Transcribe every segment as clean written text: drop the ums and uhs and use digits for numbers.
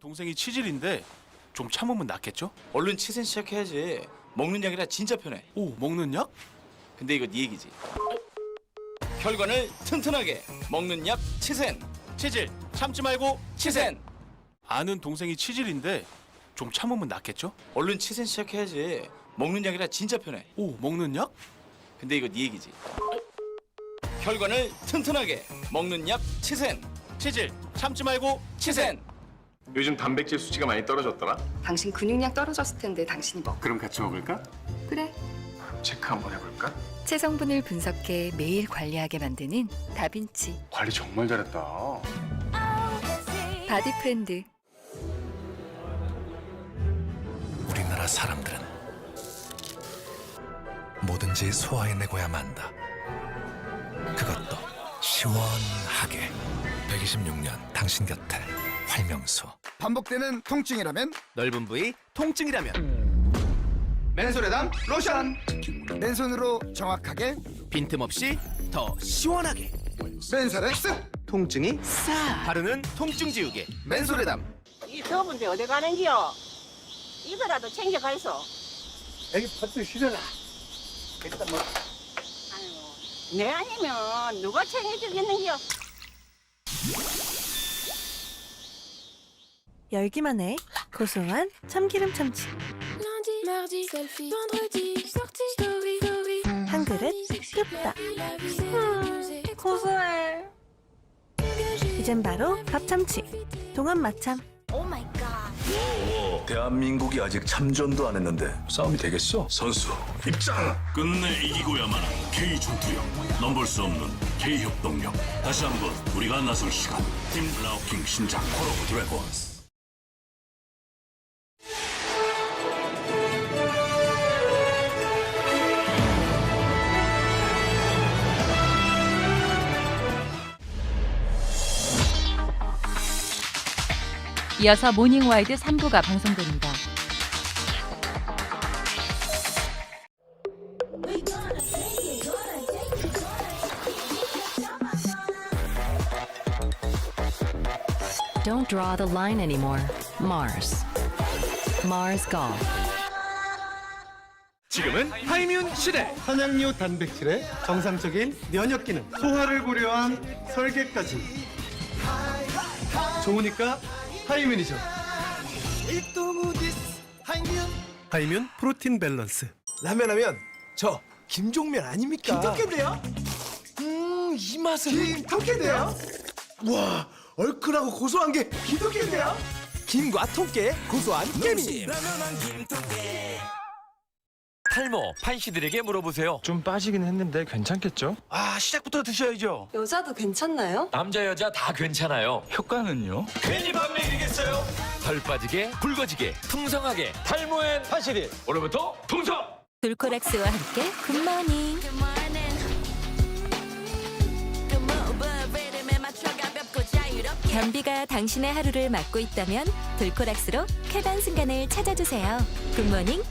동생이 치질인데 좀 참으면 낫겠죠? 얼른 치센 시작해야지. 먹는 약이라 진짜 편해. 오, 먹는 약? 근데 이거 네 얘기지. 혈관을 튼튼하게 먹는 약 치센. 치질 참지 말고 치센. 아는 동생이 치질인데 좀 참으면 낫겠죠? 얼른 치센 시작해야지. 먹는 약이라 진짜 편해. 오, 먹는 약? 근데 이거 네 얘기지. 혈관을 튼튼하게 먹는 약 치센. 치질 참지 말고 치센. 요즘 단백질 수치가 많이 떨어졌더라. 당신 근육량 떨어졌을 텐데 당신이 먹. 그럼 같이 먹을까? 그래. 체크 한번 해볼까? 체성분을 분석해 매일 관리하게 만드는 다빈치 관리 정말 잘했다. 바디프렌드. 우리나라 사람들은 뭐든지 소화해내고야 만다. 그것도 시원하게. 126년 당신 곁에 활명수. 반복되는 통증이라면 넓은 부위 통증이라면 맨손에담 로션. 맨손으로 정확하게 빈틈없이 더 시원하게 맨손에 쓱. 통증이 싹 바르는 통증 지우개 맨솔에담. 이 더운데 어디 가는겨? 이거라도 챙겨가이소. 애기 파트 실어라. 일단 뭐 아이고, 내 아니면 누가 챙겨주겠는겨? 열기만 해 고소한 참기름 참치 한 그릇 뚝딱. 고소해. 이젠 바로 밥참치 동안 마참. 대한민국이 아직 참전도 안 했는데 싸움이 되겠어? 선수 입장! 끝내 이기고야만 하는 K전투력, 넘볼 수 없는 K협동력. 다시 한번 우리가 나설 시간. 팀 라우킹 신작 콜 오브 드래곤스. 이어서 모닝와이드 3부가 방송됩니다. Don't draw the line anymore. Mars. Mars Golf. 지금은 하이뮨 시대. 한양류 단백질의 정상적인 면역 기능, 소화를 고려한 설계까지 좋으니까 하이뮨이죠. 하이뮨 프로틴 밸런스. 라면 하면 저 김종면 아닙니까? 김덕현데요? 이 맛은 김덕현데요? 와, 얼큰하고 고소한 게 김덕현데요? 김과 통깨 고소한 깨미. 탈모 판시들에게 물어보세요. 좀 빠지긴 했는데 괜찮겠죠? 아, 시작부터 드셔야죠. 여자도 괜찮나요? 남자 여자 다 괜찮아요. 효과는요? 괜히 밥 먹이겠어요? 덜 빠지게 붉어지게 풍성하게 탈모엔 판시들. 오늘부터 풍성. 돌코락스와 함께 굿모닝. 변비가 당신의 하루를 막고 있다면 돌코락스로 쾌변 순간을 찾아주세요. 굿모닝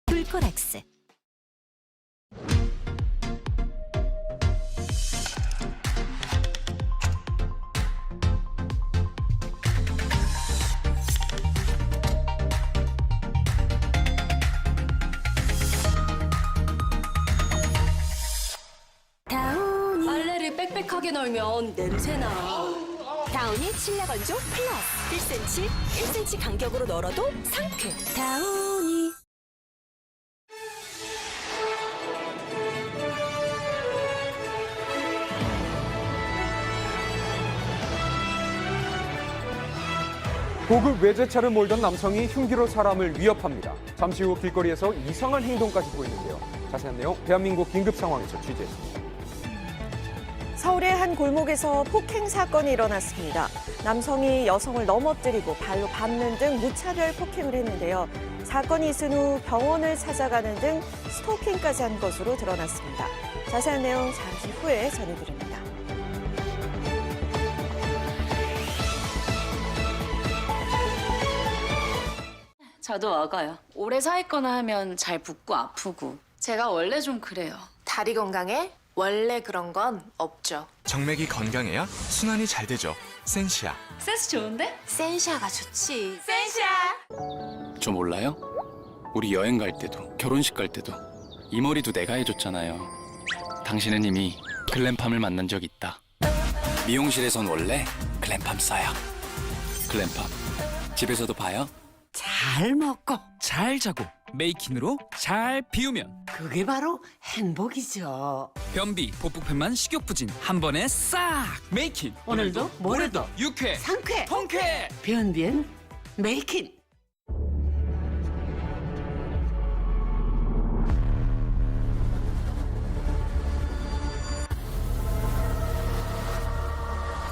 돌코락스. 다운이 빨래를 빽빽하게 널면 냄새나. 다운이 실내 건조 플러스 1cm 간격으로 널어도 상쾌. 다운이. 고급 외제차를 몰던 남성이 흉기로 사람을 위협합니다. 잠시 후 길거리에서 이상한 행동까지 보이는데요. 자세한 내용 대한민국 긴급 상황에서 취재했습니다. 서울의 한 골목에서 폭행 사건이 일어났습니다. 남성이 여성을 넘어뜨리고 발로 밟는 등 무차별 폭행을 했는데요. 사건이 있은 후 병원을 찾아가는 등 스토킹까지 한 것으로 드러났습니다. 자세한 내용 잠시 후에 전해드립니다. 저도 먹어요. 오래 서 있거나 하면 잘 붓고 아프고. 제가 원래 좀 그래요. 다리 건강에 원래 그런 건 없죠. 정맥이 건강해야 순환이 잘 되죠. 센시아. 센스 좋은데? 센시아가 좋지. 저 몰라요? 우리 여행 갈 때도 결혼식 갈 때도 이 머리도 내가 해줬잖아요. 당신은 이미 글램팜을 만난 적 있다. 미용실에선 원래 글램팜 써요. 글램팜 집에서도 봐요. 잘 먹고 잘 자고 메이킨으로 잘 비우면 그게 바로 행복이죠. 변비, 복부편만 식욕부진 한 번에 싹 메이킨. 오늘도 모레도 유쾌 상쾌 통쾌. 변비엔 메이킨.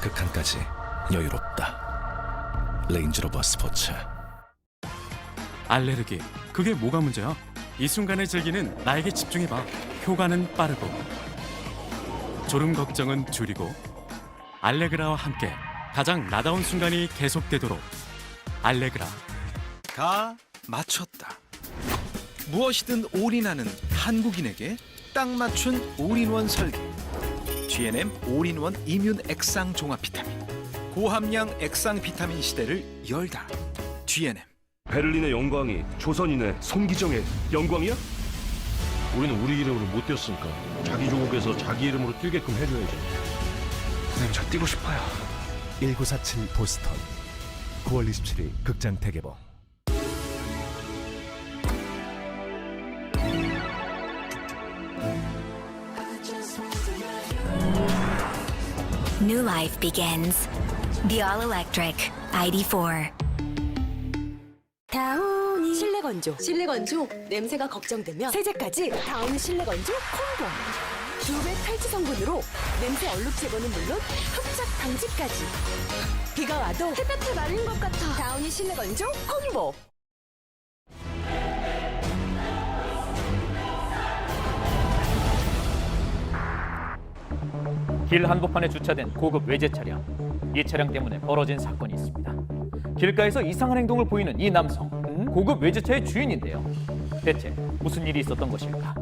극한까지 여유롭다. 레인지로버 스포츠. 알레르기. 그게 뭐가 문제야? 이 순간을 즐기는 나에게 집중해봐. 효과는 빠르고 졸음 걱정은 줄이고 알레그라와 함께 가장 나다운 순간이 계속되도록 알레그라. 다 맞췄다. 무엇이든 올인하는 한국인에게 딱 맞춘 올인원 설계. GNM 올인원 이뮨 액상 종합 비타민. 고함량 액상 비타민 시대를 열다. GNM. 베를린의 영광이 조선인의 손기정의 영광이야? 우리는 우리 이름으로 못 뛰었으니까 자기 조국에서 자기 이름으로 뛰게끔 해줘야지. 선생님, 저 뛰고 싶어요. 1947 보스턴 9월 27일 극장 대개봉. New life begins. The all-electric ID4. 다운이 실내 건조. 실내 건조 냄새가 걱정되면 세제까지 다운이 실내 건조 콤보. 2배 탈취 성분으로 냄새 얼룩 제거는 물론 흡착 방지까지. 비가 와도 햇볕에 말린 것 같아. 다운이 실내 건조 콤보. 길 한복판에 주차된 고급 외제 차량. 이 차량 때문에 벌어진 사건이 있습니다. 길가에서 이상한 행동을 보이는 이 남성, 고급 외제차의 주인인데요. 대체 무슨 일이 있었던 것일까?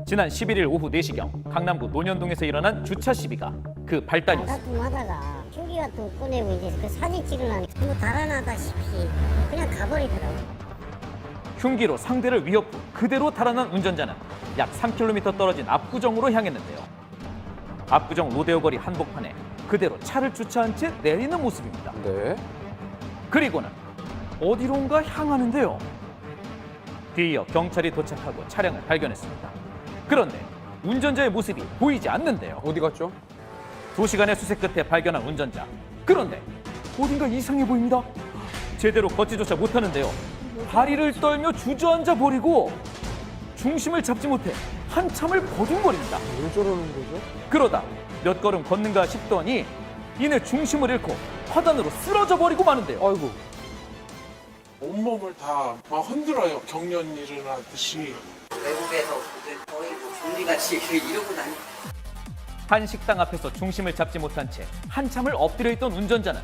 지난 11일 오후 4시경 강남구 논현동에서 일어난 주차 시비가 그 발단이었습니다. 좀 하다가 흉기 같은 거 꺼내고 이제 그 사진 찍으려니 뭐 달아나다시피 그냥 가버리더라고요. 흉기로 상대를 위협 후 그대로 달아난 운전자는 약 3km 떨어진 압구정으로 향했는데요. 압구정 로데오 거리 한복판에 그대로 차를 주차한 채 내리는 모습입니다. 네. 그리고는 어디론가 향하는데요. 뒤이어 경찰이 도착하고 차량을 발견했습니다. 그런데 운전자의 모습이 보이지 않는데요. 어디 갔죠? 2시간의 수색 끝에 발견한 운전자. 그런데 어딘가 이상해 보입니다. 제대로 걷지조차 못하는데요. 다리를 떨며 주저앉아 버리고 중심을 잡지 못해 한참을 버둥거립니다. 왜 저러는 거죠? 그러다 몇 걸음 걷는가 싶더니 이내 중심을 잃고 화단으로 쓰러져 버리고 마는데요. 아이고. 온몸을 다 막 흔들어요. 경련 일어나듯이. 외국에서 거의 좀비같이 이러고 다니. 한 식당 앞에서 중심을 잡지 못한 채 한참을 엎드려 있던 운전자는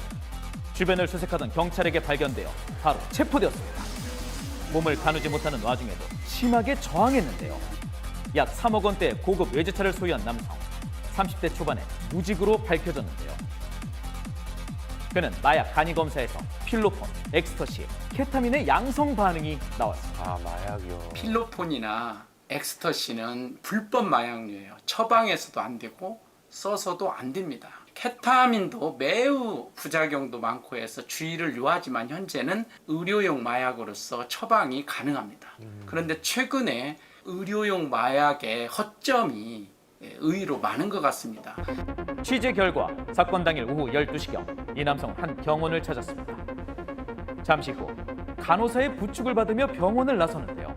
주변을 수색하던 경찰에게 발견되어 바로 체포되었습니다. 몸을 가누지 못하는 와중에도 심하게 저항했는데요. 약 3억 원대의 고급 외제차를 소유한 남성, 30대 초반에 무직으로 밝혀졌는데요. 그는 마약 간이 검사에서 필로폰, 엑스터시, 케타민의 양성 반응이 나왔습니다. 아, 마약이요. 필로폰이나 엑스터시는 불법 마약류예요. 처방해서도 안 되고 써서도 안 됩니다. 케타민도 매우 부작용도 많고 해서 주의를 요하지만 현재는 의료용 마약으로서 처방이 가능합니다. 그런데 최근에 의료용 마약의 허점이 의외로 많은 것 같습니다. 취재 결과 사건 당일 오후 12시경 이 남성은 한 병원을 찾았습니다. 잠시 후 간호사의 부축을 받으며 병원을 나서는데요.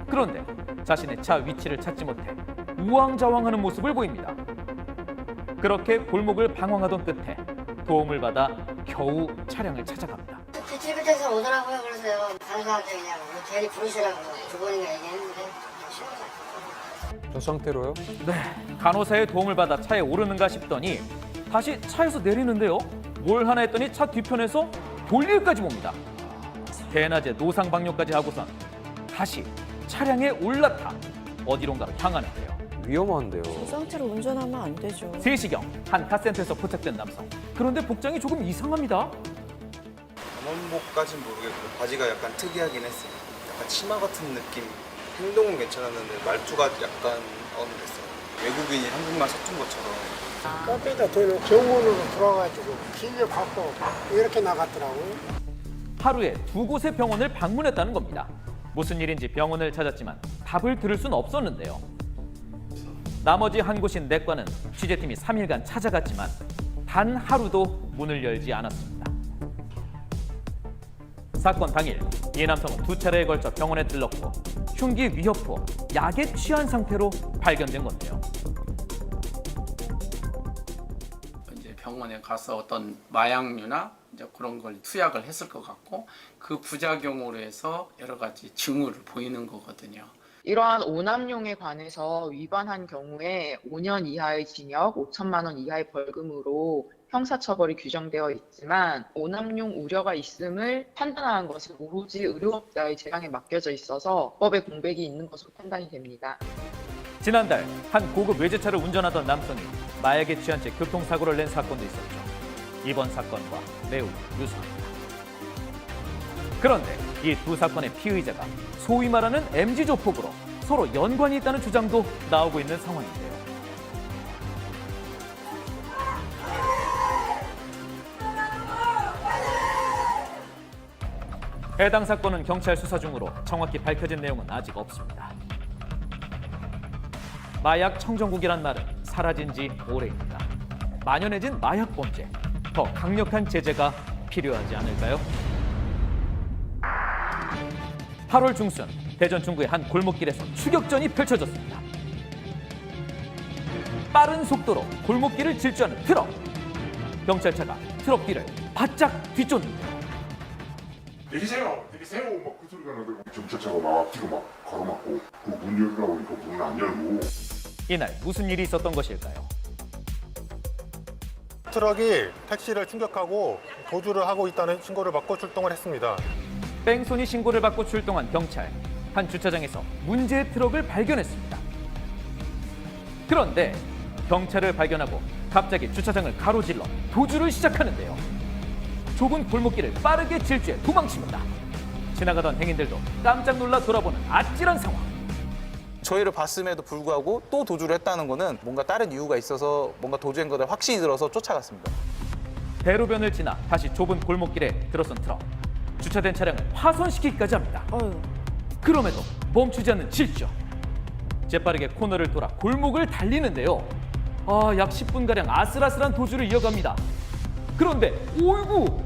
그런데 자신의 차 위치를 찾지 못해 우왕좌왕하는 모습을 보입니다. 그렇게 골목을 방황하던 끝에 도움을 받아 겨우 차량을 찾아갑니다. 디스트리뷰터에서 오더라고요. 그러세요. 다른 사람들 그냥 대리 부르시라고 두 번이나 얘기했는데 싫어서. 저 상태로요? 네, 간호사의 도움을 받아 차에 오르는가 싶더니 다시 차에서 내리는데요. 뭘 하나 했더니 차 뒤편에서 볼일까지 봅니다. 대낮에 노상방뇨까지 하고선 다시 차량에 올라타 어디론가로 향하는데요. 위험한데요. 저 상태로 운전하면 안 되죠. 3시경 한 카센터에서 포착된 남성. 그런데 복장이 조금 이상합니다. 검은복까진 모르겠고 바지가 약간 특이하긴 했어요. 약간 치마 같은 느낌. 행동은 괜찮았는데 말투가 약간 어눌했어요. 외국인이 한국말 서툰 것처럼. 카페에다 되는 병원으로 들어가가지고 진료 받고 이렇게 나갔더라고요. 하루에 2곳의 병원을 방문했다는 겁니다. 무슨 일인지 병원을 찾았지만 답을 들을 순 없었는데요. 나머지 한 곳인 내과는 취재팀이 3일간 찾아갔지만 단 하루도 문을 열지 않았습니다. 사건 당일 이 남성은 2차례에 걸쳐 병원에 들렀고 흉기 위협 후 약에 취한 상태로 발견된 건데요. 이제 병원에 가서 어떤 마약류나 이제 그런 걸 투약을 했을 것 같고 그 부작용으로 해서 여러 가지 징후를 보이는 거거든요. 이러한 오남용에 관해서 위반한 경우에 5년 이하의 징역, 5천만 원 이하의 벌금으로 형사처벌이 규정되어 있지만 오남용 우려가 있음을 판단하는 것은 오로지 의료업자의 재량에 맡겨져 있어서 법의 공백이 있는 것으로 판단이 됩니다. 지난달 한 고급 외제차를 운전하던 남성이 마약에 취한 채 교통사고를 낸 사건도 있었죠. 이번 사건과 매우 유사합니다. 그런데 이 두 사건의 피의자가 소위 말하는 MZ 조폭으로 서로 연관이 있다는 주장도 나오고 있는 상황인데요. 해당 사건은 경찰 수사 중으로 정확히 밝혀진 내용은 아직 없습니다. 마약 청정국이란 말은 사라진 지 오래입니다. 만연해진 마약 범죄, 더 강력한 제재가 필요하지 않을까요? 8월 중순 대전 중구의 한 골목길에서 추격전이 펼쳐졌습니다. 빠른 속도로 골목길을 질주하는 트럭. 경찰차가 트럭 뒤를 바짝 뒤쫓는데요. 내리세요! 내리세요! 막 그 소리가 나더라고. 경찰차가 막 앞뒤로 막 가로막고 그 문 열으라고 하니까 문을 안 열고. 이날 무슨 일이 있었던 것일까요? 트럭이 택시를 충격하고 도주를 하고 있다는 신고를 받고 출동을 했습니다. 뺑소니 신고를 받고 출동한 경찰. 한 주차장에서 문제의 트럭을 발견했습니다. 그런데 경찰을 발견하고 갑자기 주차장을 가로질러 도주를 시작하는데요. 좁은 골목길을 빠르게 질주해 도망칩니다. 지나가던 행인들도 깜짝 놀라 돌아보는 아찔한 상황. 저희를 봤음에도 불구하고 또 도주를 했다는 거는 뭔가 다른 이유가 있어서 뭔가 도주한 거를 확신이 들어서 쫓아갔습니다. 대로변을 지나 다시 좁은 골목길에 들어선 트럭. 주차된 차량을 파손시키기까지 합니다. 그럼에도 멈추지 않는 질주. 재빠르게 코너를 돌아 골목을 달리는데요. 약 10분가량 아슬아슬한 도주를 이어갑니다. 그런데 오이구!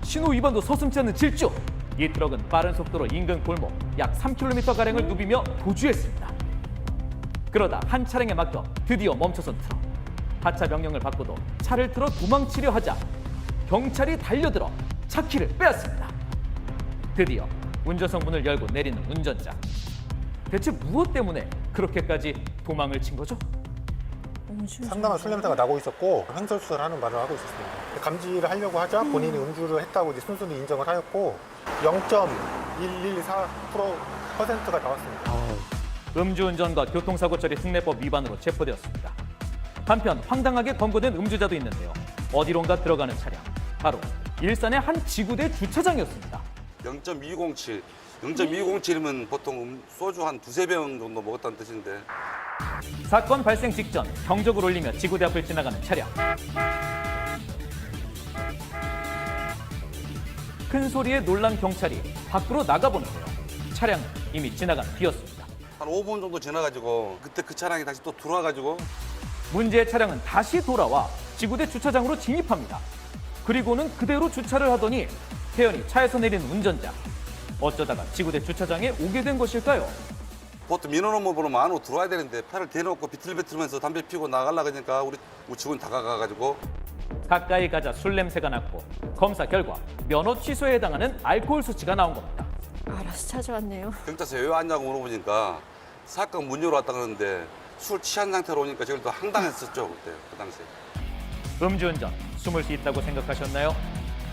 신호 위반도 서슴지 않는 질주. 이 트럭은 빠른 속도로 인근 골목 약 3km가량을 누비며 도주했습니다. 그러다 한 차량에 막혀 드디어 멈춰선 트럭. 하차 명령을 받고도 차를 틀어 도망치려 하자 경찰이 달려들어 차 키를 빼앗습니다. 드디어 운전석 문을 열고 내리는 운전자. 대체 무엇 때문에 그렇게까지 도망을 친 거죠? 상당한 술 냄새가 나고 있었고 횡설수설하는 말을 하고 있었습니다. 감지를 하려고 하자 본인이 음주를 했다고 이제 순순히 인정을 하였고 0.1124%가 나왔습니다. 음주운전과 교통사고 처리 특례법 위반으로 체포되었습니다. 한편 황당하게 검거된 음주자도 있는데요. 어디론가 들어가는 차량. 바로 일산의 한 지구대 주차장이었습니다. 0.207. 0.207이면 보통 소주 한 2~3병 정도 먹었다는 뜻인데. 사건 발생 직전 경적을 울리며 지구대 앞을 지나가는 차량. 큰 소리에 놀란 경찰이 밖으로 나가보는데요. 차량은 이미 지나간 뒤였습니다. 한 5분 정도 지나가지고 그때 그 차량이 다시 또 들어와가지고 문제의 차량은 다시 돌아와 지구대 주차장으로 진입합니다. 그리고는 그대로 주차를 하더니 태연히 차에서 내린 운전자. 어쩌다가 지구대 주차장에 오게 된 것일까요? 보통 민원업무 보면 안으로 들어와야 되는데 팔을 대놓고 비틀비틀면서 담배 피우고 나가려고 하니까 우리 직원이 다가가가지고 가까이 가자 술 냄새가 났고 검사 결과 면허 취소에 해당하는 알코올 수치가 나온 겁니다. 알아서 찾아왔네요. 경찰서 왜 왔냐고 물어보니까 사건 문 열어 왔다 그러는데 술 취한 상태로 오니까 저희도 또 황당했었죠 그때 그 당시에. 음주운전 숨을 수 있다고 생각하셨나요?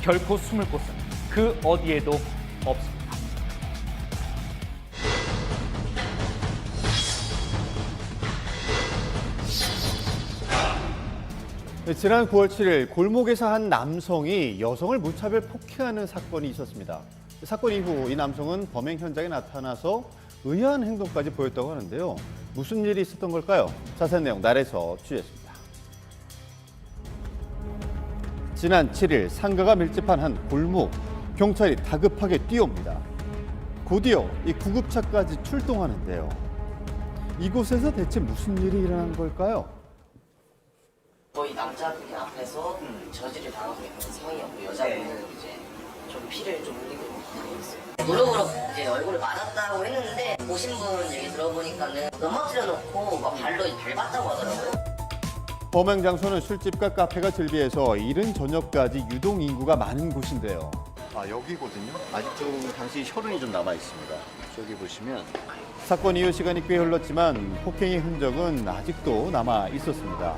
결코 숨을 곳은 그 어디에도 없습니다. 지난 9월 7일 골목에서 한 남성이 여성을 무차별 폭행하는 사건이 있었습니다. 사건 이후 이 남성은 범행 현장에 나타나서 의아한 행동까지 보였다고 하는데요. 무슨 일이 있었던 걸까요? 자세한 내용 날에서 취재했습니다. 지난 7일 상가가 밀집한 한 골목, 경찰이 다급하게 뛰어옵니다. 곧이어 이 구급차까지 출동하는데요. 이곳에서 대체 무슨 일이 일어난 걸까요? 거의 남자분이 앞에서 저지를 당하고 있는 상황이었고 여자분은 이제 좀 피를 좀 흘리고 있어요. 무릎으로 이제 얼굴을 맞았다고 했는데 보신 분 얘기 들어보니까는 넘어뜨려 놓고 막 발로 밟았다고 하더라고요. 범행 장소는 술집과 카페가 즐비해서 이른 저녁까지 유동 인구가 많은 곳인데요. 여기거든요. 아직도 당시 혈흔이 좀 남아 있습니다. 저기 보시면 사건 이후 시간이 꽤 흘렀지만 폭행의 흔적은 아직도 남아 있었습니다.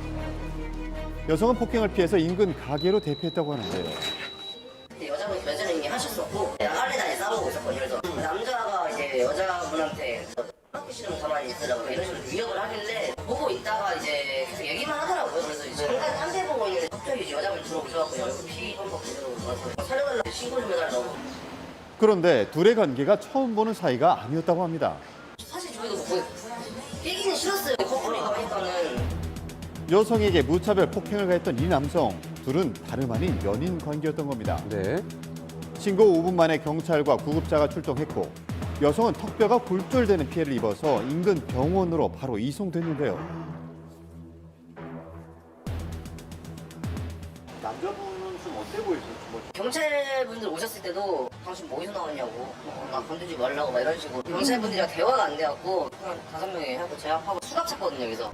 여성은 폭행을 피해서 인근 가게로 대피했다고 하는데요. 여자분이 견제는 이미 하셨었고 할래다니 싸우고 있었거든요. 그래서 남자가 이제 여자분한테 하기 싫으면 가만히 있으라고 이런 식으로 위협을 하길래 보고 있다가 이제 계속 얘기만 하더라고요. 그래서 이제 잠깐 딴 데 보고 있는데 갑자기 이제 여자분이 들어오셔서 얼굴 피 흠뻑 그대로 살려달라고 신고 좀 해달라고. 그런데 둘의 관계가 처음 보는 사이가 아니었다고 합니다. 사실 저희도 뭐 깨기는 싫었어요. 커플이고 하니까는. 여성에게 무차별 폭행을 가했던 이 남성, 둘은 다름 아닌 연인 관계였던 겁니다. 신고 5분 만에 경찰과 구급차가 출동했고 여성은 턱뼈가 골절되는 피해를 입어서 인근 병원으로 바로 이송됐는데요. 남자분은 좀 어때 보이세요? 경찰분들 오셨을 때도 당신 뭐 어디서 나왔냐고 나 건들지 말라고 막 이런 식으로 경찰분들이랑 대화가 안 돼갖고 한 5명이 하고 제압하고 수갑 찼거든요. 여기서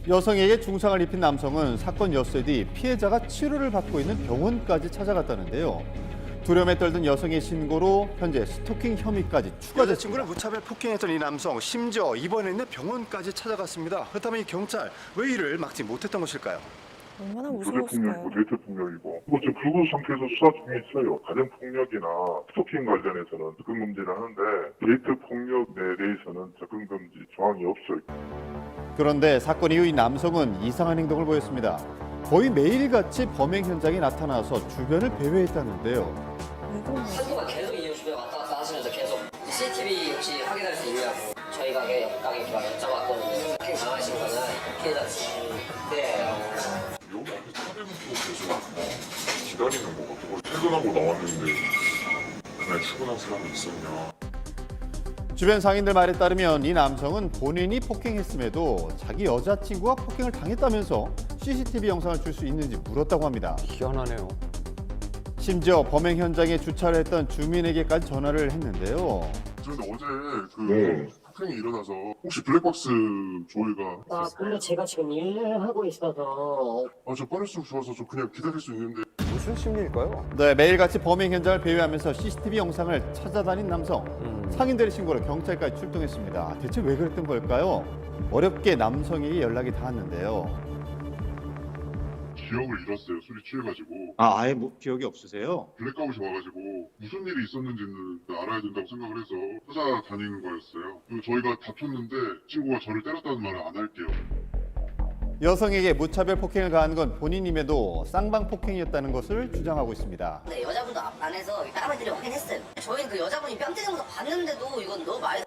여성에게 중상을 입힌 남성은 사건 엿새 뒤 피해자가 치료를 받고 있는 병원까지 찾아갔다는데요. 두려움에 떨던 여성의 신고로 현재 스토킹 혐의까지 추가됐습니다. 여자친구를 무차별 폭행했던 이 남성, 심지어 입원했는 병원까지 찾아갔습니다. 그렇다면 이 경찰 왜 이를 막지 못했던 것일까요? 얼마나 조제폭력이고 데이트폭력이고 지금 그 상태에서 수사 중에 있어요. 가정폭력이나 스토킹 관련해서는 접근금지를 하는데 데이트폭력 에 대해서는 접근금지 조항이 없어요. 그런데 사건 이후 이 남성은 이상한 행동을 보였습니다. 거의 매일같이 범행 현장에 나타나서 주변을 배회했다는데요. 한동안 계속 이 주변에 왔다 갔다 하시면서 계속 CCTV 혹시 확인할 수 있냐고 저희 가게 옆 가게 막 여쭤봤거든요. 폭행 당하신 거는 피해자 네. 여기 앞에 차대는 또 계속 기다리는 거 같고 퇴근하고 나왔는데 그날 출근한 사람이 있었냐. 주변 상인들 말에 따르면 이 남성은 본인이 폭행했음에도 자기 여자친구가 폭행을 당했다면서 CCTV 영상을 줄 수 있는지 물었다고 합니다. 희한하네요. 심지어 범행 현장에 주차를 했던 주민에게까지 전화를 했는데요. 그런데 어제 그 폭행이 일어나서 혹시 블랙박스 조회가 근데 제가 지금 일을 하고 있어서 저 빠를수록 좋아서 좀 그냥 기다릴 수 있는데 무슨 심리일까요? 네, 매일같이 범행 현장을 배회하면서 CCTV 영상을 찾아다닌 남성. 상인들의 신고로 경찰까지 출동했습니다. 대체 왜 그랬던 걸까요? 어렵게 남성에게 연락이 닿았는데요. 기억을 잃었어요. 술이 취해가지고. 아예 뭐 기억이 없으세요? 블랙아웃이 와가지고 무슨 일이 있었는지는 알아야 된다고 생각을 해서 찾아다니는 거였어요. 그리고 저희가 다퉜는데 친구가 저를 때렸다는 말을 안 할게요. 여성에게 무차별 폭행을 가한 건 본인임에도 쌍방 폭행이었다는 것을 주장하고 있습니다. 네, 여자분도 안에서 뺨을 때려 확인 했어요. 저희는 그 여자분이 뺨 때리는 거 봤는데도 이건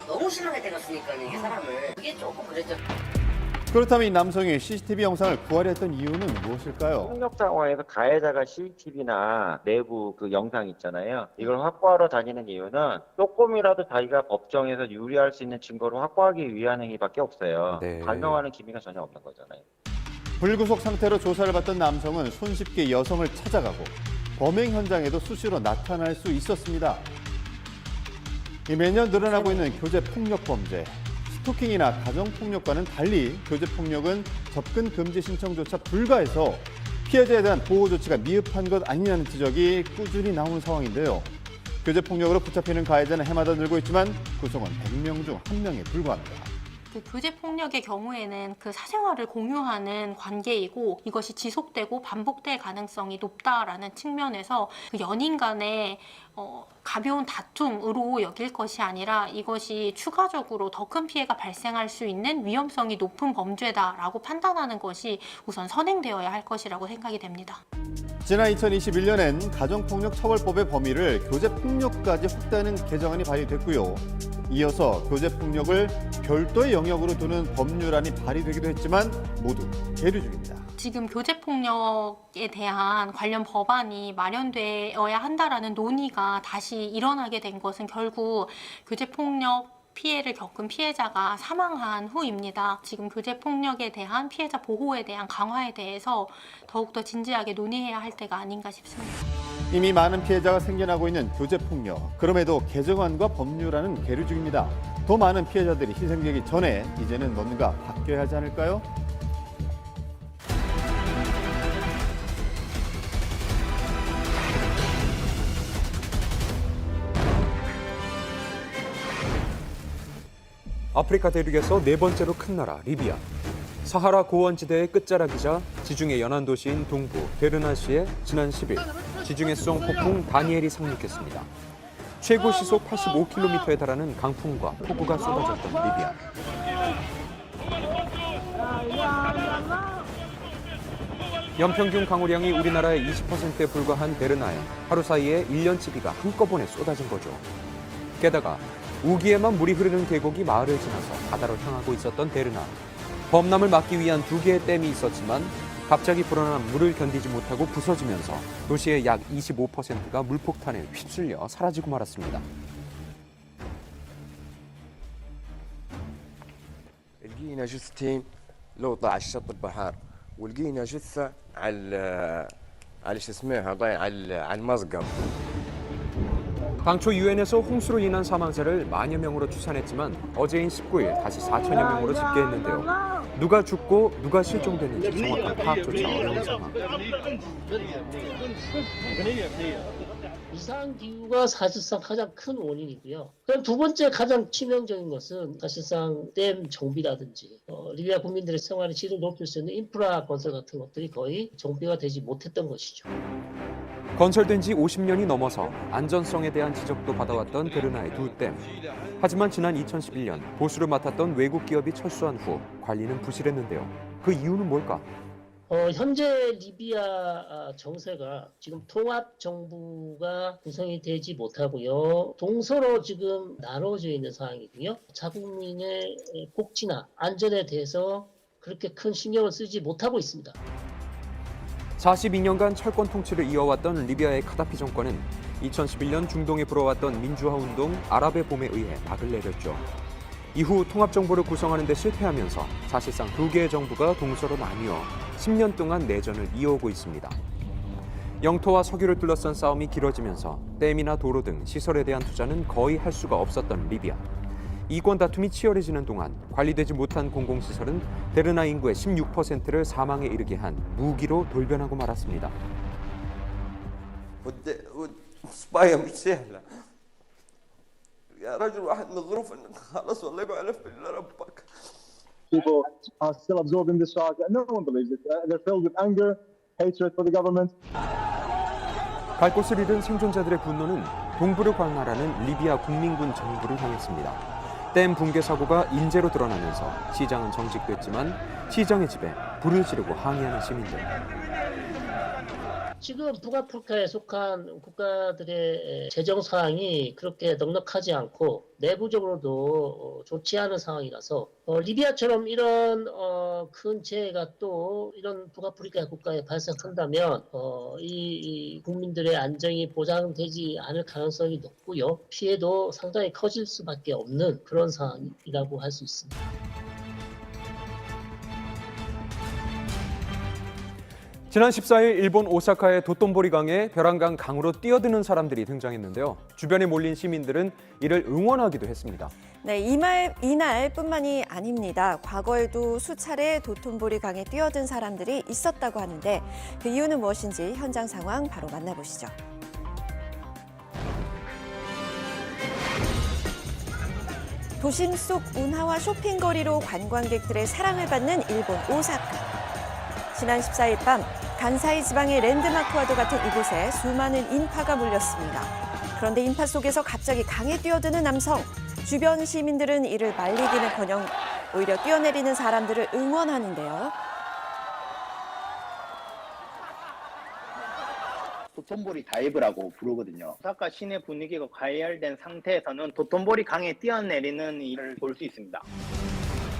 너무 심하게 때렸으니까 이게 사람을 그게 조금 그랬죠. 그렇다면 이 남성이 CCTV 영상을 구하려 했던 이유는 무엇일까요? 폭력 상황에서 가해자가 CCTV나 내부 그 영상 있잖아요. 이걸 확보하러 다니는 이유는 조금이라도 자기가 법정에서 유리할 수 있는 증거를 확보하기 위한 행위밖에 없어요. 강요하는 기미가 전혀 없는 거잖아요. 불구속 상태로 조사를 받던 남성은 손쉽게 여성을 찾아가고 범행 현장에도 수시로 나타날 수 있었습니다. 매년 늘어나고 있는 교제폭력 범죄. 스토킹이나 가정폭력과는 달리 교제폭력은 접근 금지 신청조차 불가해서 피해자에 대한 보호 조치가 미흡한 것 아니냐는 지적이 꾸준히 나오는 상황인데요. 교제폭력으로 붙잡히는 가해자는 해마다 늘고 있지만 구성은 100명 중 1명에 불과합니다. 그 교제폭력의 경우에는 그 사생활을 공유하는 관계이고 이것이 지속되고 반복될 가능성이 높다라는 측면에서 그 연인 간의 가벼운 다툼으로 여길 것이 아니라 이것이 추가적으로 더 큰 피해가 발생할 수 있는 위험성이 높은 범죄다라고 판단하는 것이 우선 선행되어야 할 것이라고 생각이 됩니다. 지난 2021년엔 가정폭력처벌법의 범위를 교제폭력까지 확대하는 개정안이 발의됐고요. 이어서 교제폭력을 별도의 영역으로 두는 법률안이 발의되기도 했지만 모두 계류 중입니다. 지금 교제폭력에 대한 관련 법안이 마련되어야 한다라는 논의가 다시 일어나게 된 것은 결국 교제폭력 피해를 겪은 피해자가 사망한 후입니다. 지금 교제폭력에 대한 피해자 보호에 대한 강화에 대해서 더욱더 진지하게 논의해야 할 때가 아닌가 싶습니다. 이미 많은 피해자가 생겨나고 있는 교제폭력. 그럼에도 개정안과 법률안은 계류 중입니다. 더 많은 피해자들이 희생되기 전에 이제는 뭔가 바뀌어야 하지 않을까요? 아프리카 대륙에서 네 번째로 큰 나라 리비아. 사하라 고원지대의 끝자락이자 지중해 연안 도시인 동부 데르나시에 지난 10일 지중해 수송 폭풍 다니엘이 상륙했습니다. 최고 시속 85km에 달하는 강풍과 폭우가 쏟아졌던 리비아. 연평균 강우량이 우리나라의 20%에 불과한 데르나에 하루 사이에 1년치 비가 한꺼번에 쏟아진 거죠. 게다가 우기에만 물이 흐르는 계곡이 마을을 지나서 바다로 향하고 있었던 데르나. 범람을 막기 위한 2개의 댐이 있었지만 갑자기 불어난 물을 견디지 못하고 부서지면서 도시의 약 25%가 물폭탄에 휩쓸려 사라지고 말았습니다. لقينا جثتين لقطة على شط البحر ولقينا جثة على شو اسمها على المصقر. 당초 유엔에서 홍수로 인한 사망자를 만여 명으로 추산했지만 어제인 19일 다시 4천여 명으로 집계했는데요. 누가 죽고 누가 실종됐는지 정확한 파악조차 어려운 상황. 이상기후가 사실상 가장 큰 원인이고요. 그럼 두 번째 가장 치명적인 것은 사실상 댐 정비라든지 리비아 국민들의 생활의 질을 높일 수 있는 인프라 건설 같은 것들이 거의 정비가 되지 못했던 것이죠. 건설된 지 50년이 넘어서 안전성에 대한 지적도 받아왔던 데르나의 두 댐. 하지만 지난 2011년 보수를 맡았던 외국 기업이 철수한 후 관리는 부실했는데요. 그 이유는 뭘까? 현재 리비아 정세가 지금 통합 정부가 구성이 되지 못하고요. 동서로 지금 나눠져 있는 상황이고요. 자국민의 복지나 안전에 대해서 그렇게 큰 신경을 쓰지 못하고 있습니다. 42년간 철권 통치를 이어왔던 리비아의 카다피 정권은 2011년 중동에 불어왔던 민주화 운동 아랍의 봄에 의해 막을 내렸죠. 이후 통합정부를 구성하는 데 실패하면서 사실상 두 개의 정부가 동서로 나뉘어 10년 동안 내전을 이어오고 있습니다. 영토와 석유를 둘러싼 싸움이 길어지면서 댐이나 도로 등 시설에 대한 투자는 거의 할 수가 없었던 리비아. 이권 다툼이 치열해지는 동안 관리되지 못한 공공시설은 데르나 인구의 16%를 사망에 이르게 한 무기로 돌변하고 말았습니다. والصبايا مش سهلة يا رجل واحد من الظروف انك خلص والله بعرف الا ربك. People are still absorbed in this shock. No one believes it. They're filled with anger, hatred for the government. 갈 곳을 잃은 생존자들의 분노는 동부를 관할하는 리비아 국민군 정부를 향했습니다. 댐 붕괴 사고가 인재로 드러나면서 시장은 정직됐지만 시장의 집에 불을 지르고 항의하는 시민들. 지금 북아프리카에 속한 국가들의 재정 상황이 그렇게 넉넉하지 않고 내부적으로도 좋지 않은 상황이라서 리비아처럼 이런 큰 재해가 또 이런 북아프리카 국가에 발생한다면 이 국민들의 안정이 보장되지 않을 가능성이 높고요. 피해도 상당히 커질 수밖에 없는 그런 상황이라고 할 수 있습니다. 지난 14일 일본 오사카의 도톤보리 강에 벼랑강 강으로 뛰어드는 사람들이 등장했는데요. 주변에 몰린 시민들은 이를 응원하기도 했습니다. 네, 이날뿐만이 아닙니다. 과거에도 수차례 도톤보리 강에 뛰어든 사람들이 있었다고 하는데 그 이유는 무엇인지 현장 상황 바로 만나보시죠. 도심 속 운하와 쇼핑거리로 관광객들의 사랑을 받는 일본 오사카. 지난 14일 밤 간사이 지방의 랜드마크와도 같은 이곳에 수많은 인파가 몰렸습니다. 그런데 인파 속에서 갑자기 강에 뛰어드는 남성. 주변 시민들은 이를 말리기는커녕 오히려 뛰어내리는 사람들을 응원하는데요. 도톤보리 다이브라고 부르거든요. 오사카 시내 분위기가 과열된 상태에서는 도톤보리 강에 뛰어내리는 일을 볼 수 있습니다.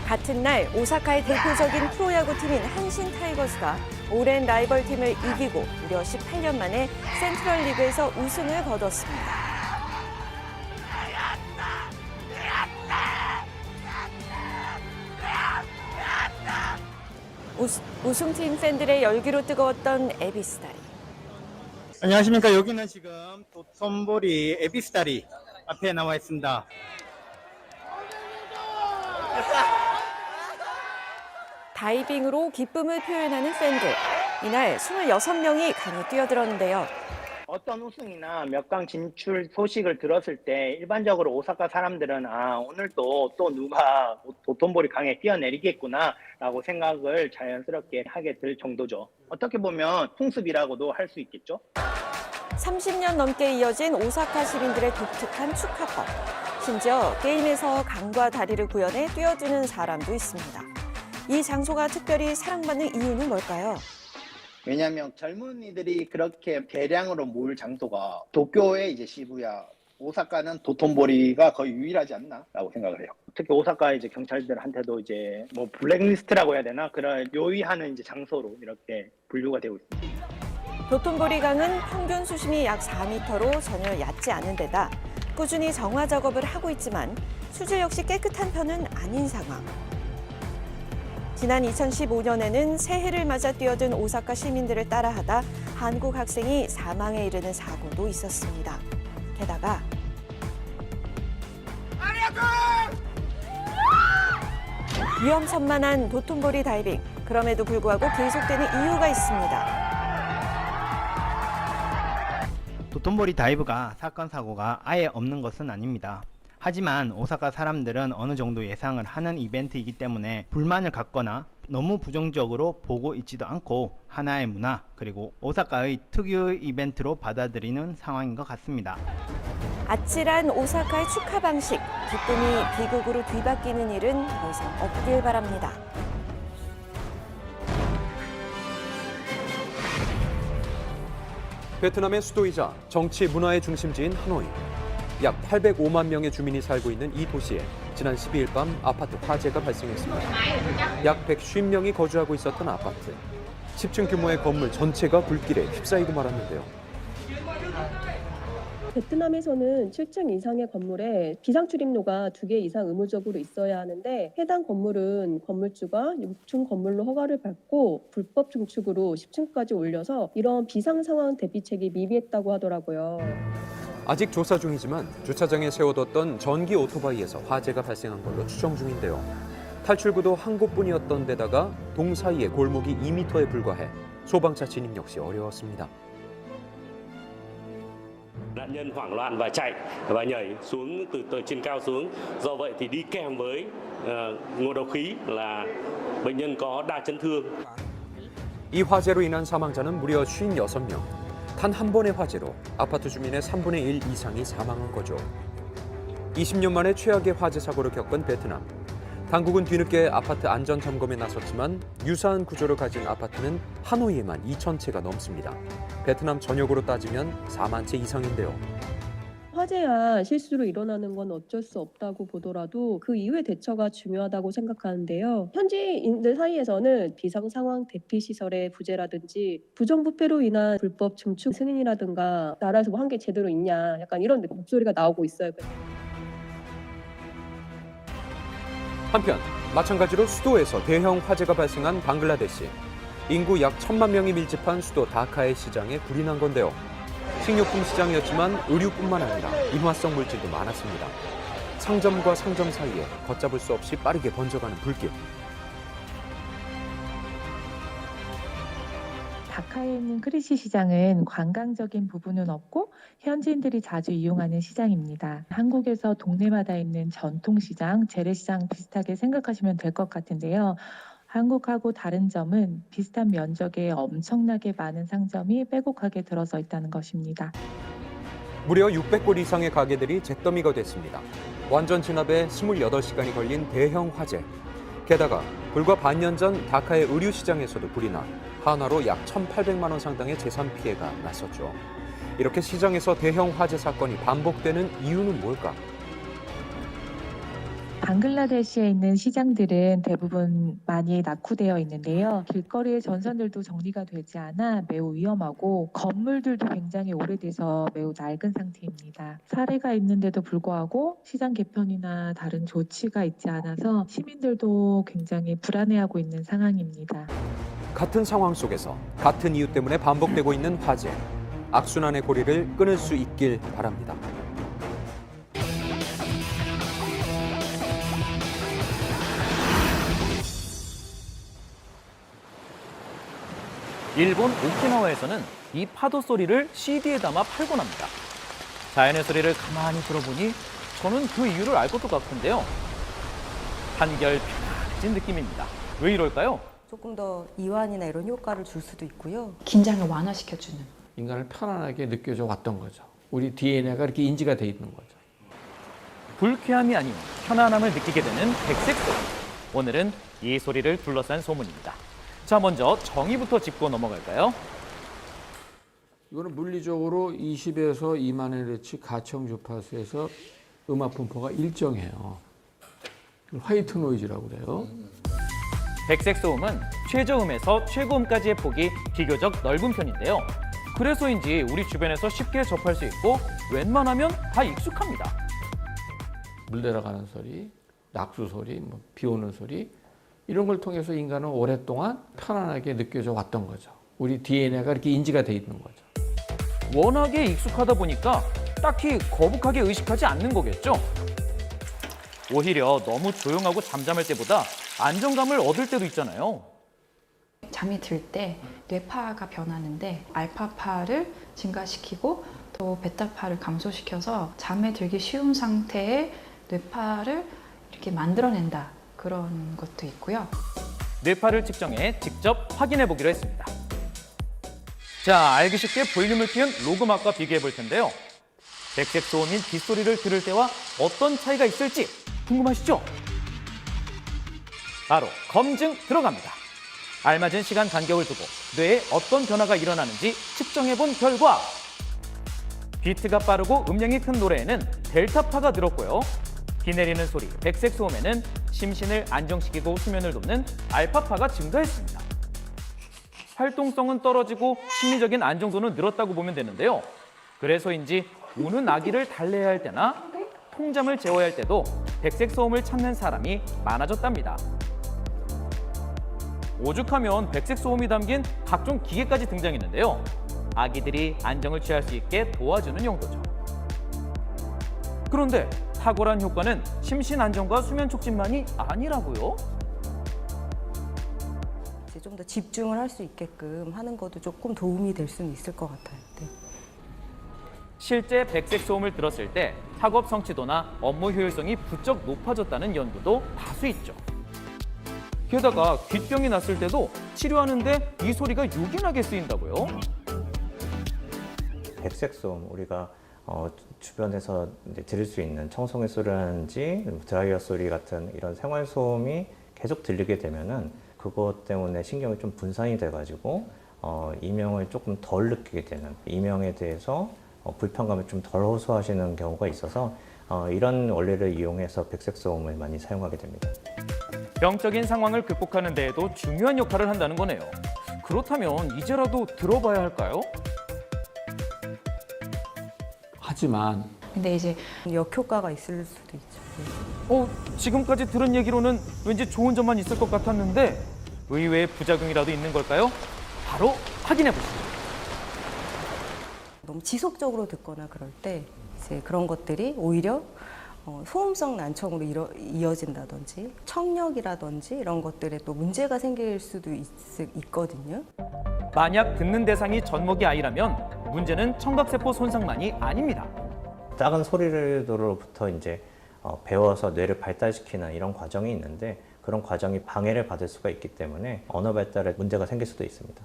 같은 날 오사카의 대표적인 프로야구 팀인 한신 타이거즈가 오랜 라이벌 팀을 이기고 무려 18년 만에 센트럴 리그에서 우승을 거뒀습니다. 우승팀 팬들의 열기로 뜨거웠던 에비스다리. 안녕하십니까. 여기는 지금 도톤보리 에비스다리 앞에 나와 있습니다. 다이빙으로 기쁨을 표현하는 팬들. 이날 26명이 강에 뛰어들었는데요. 어떤 우승이나 몇 강 진출 소식을 들었을 때 일반적으로 오사카 사람들은 오늘도 또 누가 도톤보리 강에 뛰어내리겠구나 라고 생각을 자연스럽게 하게 될 정도죠. 어떻게 보면 풍습이라고도 할 수 있겠죠. 30년 넘게 이어진 오사카 시민들의 독특한 축하법. 심지어 게임에서 강과 다리를 구현해 뛰어드는 사람도 있습니다. 이 장소가 특별히 사랑받는 이유는 뭘까요? 왜냐하면 젊은이들이 그렇게 대량으로 모일 장소가 도쿄의 이제 시부야, 오사카는 도톤보리가 거의 유일하지 않나라고 생각을 해요. 특히 오사카 이제 경찰들한테도 이제 뭐 블랙리스트라고 해야 되나 그런 요의하는 이제 장소로 이렇게 분류가 되고 있습니다. 도톤보리 강은 평균 수심이 약 4m로 전혀 얕지 않은 데다 꾸준히 정화 작업을 하고 있지만 수질 역시 깨끗한 편은 아닌 상황. 지난 2015년에는 새해를 맞아 뛰어든 오사카 시민들을 따라하다 한국 학생이 사망에 이르는 사고도 있었습니다. 게다가 위험천만한 도톤보리 다이빙. 그럼에도 불구하고 계속되는 이유가 있습니다. 도톤보리 다이브가 사건 사고가 아예 없는 것은 아닙니다. 하지만 오사카 사람들은 어느 정도 예상을 하는 이벤트이기 때문에 불만을 갖거나 너무 부정적으로 보고 있지도 않고 하나의 문화 그리고 오사카의 특유의 이벤트로 받아들이는 상황인 것 같습니다. 아찔한 오사카의 축하 방식, 기쁨이 비극으로 뒤바뀌는 일은 더 이상 없길 바랍니다. 베트남의 수도이자 정치 문화의 중심지인 하노이. 약 805만 명의 주민이 살고 있는 이 도시에 지난 12일 밤 아파트 화재가 발생했습니다. 약 150명이 거주하고 있었던 아파트. 10층 규모의 건물 전체가 불길에 휩싸이고 말았는데요. 베트남에서는 7층 이상의 건물에 비상출입로가 2개 이상 의무적으로 있어야 하는데 해당 건물은 건물주가 6층 건물로 허가를 받고 불법 증축으로 10층까지 올려서 이런 비상 상황 대비책이 미비했다고 하더라고요. 아직 조사 중이지만 주차장에 세워뒀던 전기 오토바이에서 화재가 발생한 걸로 추정 중인데요. 탈출구도 한 곳뿐이었던 데다가 동 사이의 골목이 2m에 불과해 소방차 진입 역시 어려웠습니다. Nạn nhân hoảng loạn và chạy và nhảy xuống từ trên cao xuống. Do vậy thì đi kèm với ngộ độc khí là bệnh nhân có đa chấn thương. 이 화재로 인한 사망자는 무려 56명. 단 한 번의 화재로 아파트 주민의 3분의 1 이상이 사망한 거죠. 20년 만에 최악의 화재 사고를 겪은 베트남. 당국은 뒤늦게 아파트 안전 점검에 나섰지만 유사한 구조를 가진 아파트는 하노이에만 2,000채가 넘습니다. 베트남 전역으로 따지면 4만 채 이상인데요. 화재야 실수로 일어나는 건 어쩔 수 없다고 보더라도 그 이후의 대처가 중요하다고 생각하는데요. 현지인들 사이에서는 비상상황 대피시설의 부재라든지 부정부패로 인한 불법 증축 승인이라든가 나라에서 뭐 한 게 제대로 있냐 약간 이런 목소리가 나오고 있어요. 한편 마찬가지로 수도에서 대형 화재가 발생한 방글라데시. 인구 약 1,000만 명이 밀집한 수도 다카의 시장에 불이 난 건데요. 식료품 시장이었지만 의류뿐만 아니라 임화성 물질도 많았습니다. 상점과 상점 사이에 걷잡을 수 없이 빠르게 번져가는 불길. 다카에 있는 크리시 시장은 관광적인 부분은 없고 현지인들이 자주 이용하는 시장입니다. 한국에서 동네마다 있는 전통시장, 재래시장 비슷하게 생각하시면 될 것 같은데요. 한국하고 다른 점은 비슷한 면적에 엄청나게 많은 상점이 빼곡하게 들어서 있다는 것입니다. 무려 600곳 이상의 가게들이 잿더미가 됐습니다. 완전 진압에 28시간이 걸린 대형 화재. 게다가 불과 반년 전 다카의 의류 시장에서도 불이 나 한화로 약 1,800만 원 상당의 재산 피해가 났었죠. 이렇게 시장에서 대형 화재 사건이 반복되는 이유는 뭘까? 방글라데시에 있는 시장들은 대부분 많이 낙후되어 있는데요. 길거리의 전선들도 정리가 되지 않아 매우 위험하고 건물들도 굉장히 오래돼서 매우 낡은 상태입니다. 사례가 있는데도 불구하고 시장 개편이나 다른 조치가 있지 않아서 시민들도 굉장히 불안해하고 있는 상황입니다. 같은 상황 속에서 같은 이유 때문에 반복되고 있는 화재. 악순환의 고리를 끊을 수 있길 바랍니다. 일본 오키나와에서는 이 파도 소리를 CD에 담아 팔곤 합니다. 자연의 소리를 가만히 들어보니 저는 그 이유를 알 것도 같은데요. 한결 편안해진 느낌입니다. 왜 이럴까요? 조금 더 이완이나 이런 효과를 줄 수도 있고요. 긴장을 완화시켜주는. 인간을 편안하게 느껴져 왔던 거죠. 우리 DNA가 이렇게 인지가 돼 있는 거죠. 불쾌함이 아닌 편안함을 느끼게 되는 백색 소리. 오늘은 이 소리를 둘러싼 소문입니다. 자, 먼저 정의부터 짚고 넘어갈까요? 이거는 물리적으로 20에서 2만 헤르츠 가청 주파수에서 음악 분포가 일정해요. 화이트 노이즈라고 그래요. 백색 소음은 최저음에서 최고음까지의 폭이 비교적 넓은 편인데요. 그래서인지 우리 주변에서 쉽게 접할 수 있고 웬만하면 다 익숙합니다. 물 내려가는 소리, 낙수 소리, 비 오는 소리 이런 걸 통해서 인간은 오랫동안 편안하게 느껴져 왔던 거죠. 우리 DNA가 이렇게 인지가 돼 있는 거죠. 워낙에 익숙하다 보니까 딱히 거북하게 의식하지 않는 거겠죠? 오히려 너무 조용하고 잠잠할 때보다 안정감을 얻을 때도 있잖아요. 잠이 들 때 뇌파가 변하는데 알파파를 증가시키고 또 베타파를 감소시켜서 잠에 들기 쉬운 상태의 뇌파를 이렇게 만들어낸다. 그런 것도 있고요. 뇌파를 측정해 직접 확인해 보기로 했습니다. 자, 알기 쉽게 볼륨을 키운 로그막과 비교해 볼 텐데요. 백색 소음인 빗소리를 들을 때와 어떤 차이가 있을지 궁금하시죠? 바로 검증 들어갑니다. 알맞은 시간 간격을 두고 뇌에 어떤 변화가 일어나는지 측정해 본 결과 비트가 빠르고 음량이 큰 노래에는 델타파가 늘었고요. 비 내리는 소리, 백색 소음에는 심신을 안정시키고 수면을 돕는 알파파가 증가했습니다. 활동성은 떨어지고 심리적인 안정도는 늘었다고 보면 되는데요. 그래서인지 우는 아기를 달래야 할 때나 통잠을 재워야 할 때도 백색 소음을 찾는 사람이 많아졌답니다. 오죽하면 백색 소음이 담긴 각종 기계까지 등장했는데요. 아기들이 안정을 취할 수 있게 도와주는 용도죠. 그런데 탁월한 효과는 심신 안정과 수면 촉진만이 아니라고요? 좀 더 집중을 할 수 있게끔 하는 것도 조금 도움이 될 수는 있을 것 같아요. 네. 실제 백색 소음을 들었을 때 학업 성취도나 업무 효율성이 부쩍 높아졌다는 연구도 다수 있죠. 게다가 귓병이 났을 때도 치료하는데 이 소리가 요긴하게 쓰인다고요? 백색 소음, 우리가 주변에서 이제 들을 수 있는 청소기 소리라든지 드라이어 소리 같은 이런 생활 소음이 계속 들리게 되면은 그것 때문에 신경이 좀 분산이 돼가지고 이명을 조금 덜 느끼게 되는, 이명에 대해서 불편감을 좀 덜 호소하시는 경우가 있어서 이런 원리를 이용해서 백색 소음을 많이 사용하게 됩니다. 병적인 상황을 극복하는 데에도 중요한 역할을 한다는 거네요. 그렇다면 이제라도 들어봐야 할까요? 하지만 근데 이제 역효과가 있을 수도 있죠. 지금까지 들은 얘기로는 왠지 좋은 점만 있을 것 같았는데 의외의 부작용이라도 있는 걸까요? 바로 확인해 보시죠. 너무 지속적으로 듣거나 그럴 때 이제 그런 것들이 오히려 소음성 난청으로 이어진다든지 청력이라든지 이런 것들에 또 문제가 생길 수도 있거든요. 만약 듣는 대상이 젖먹이 아이라면 문제는 청각세포 손상만이 아닙니다. 작은 소리로부터 이제 배워서 뇌를 발달시키는 이런 과정이 있는데 그런 과정이 방해를 받을 수가 있기 때문에 언어 발달에 문제가 생길 수도 있습니다.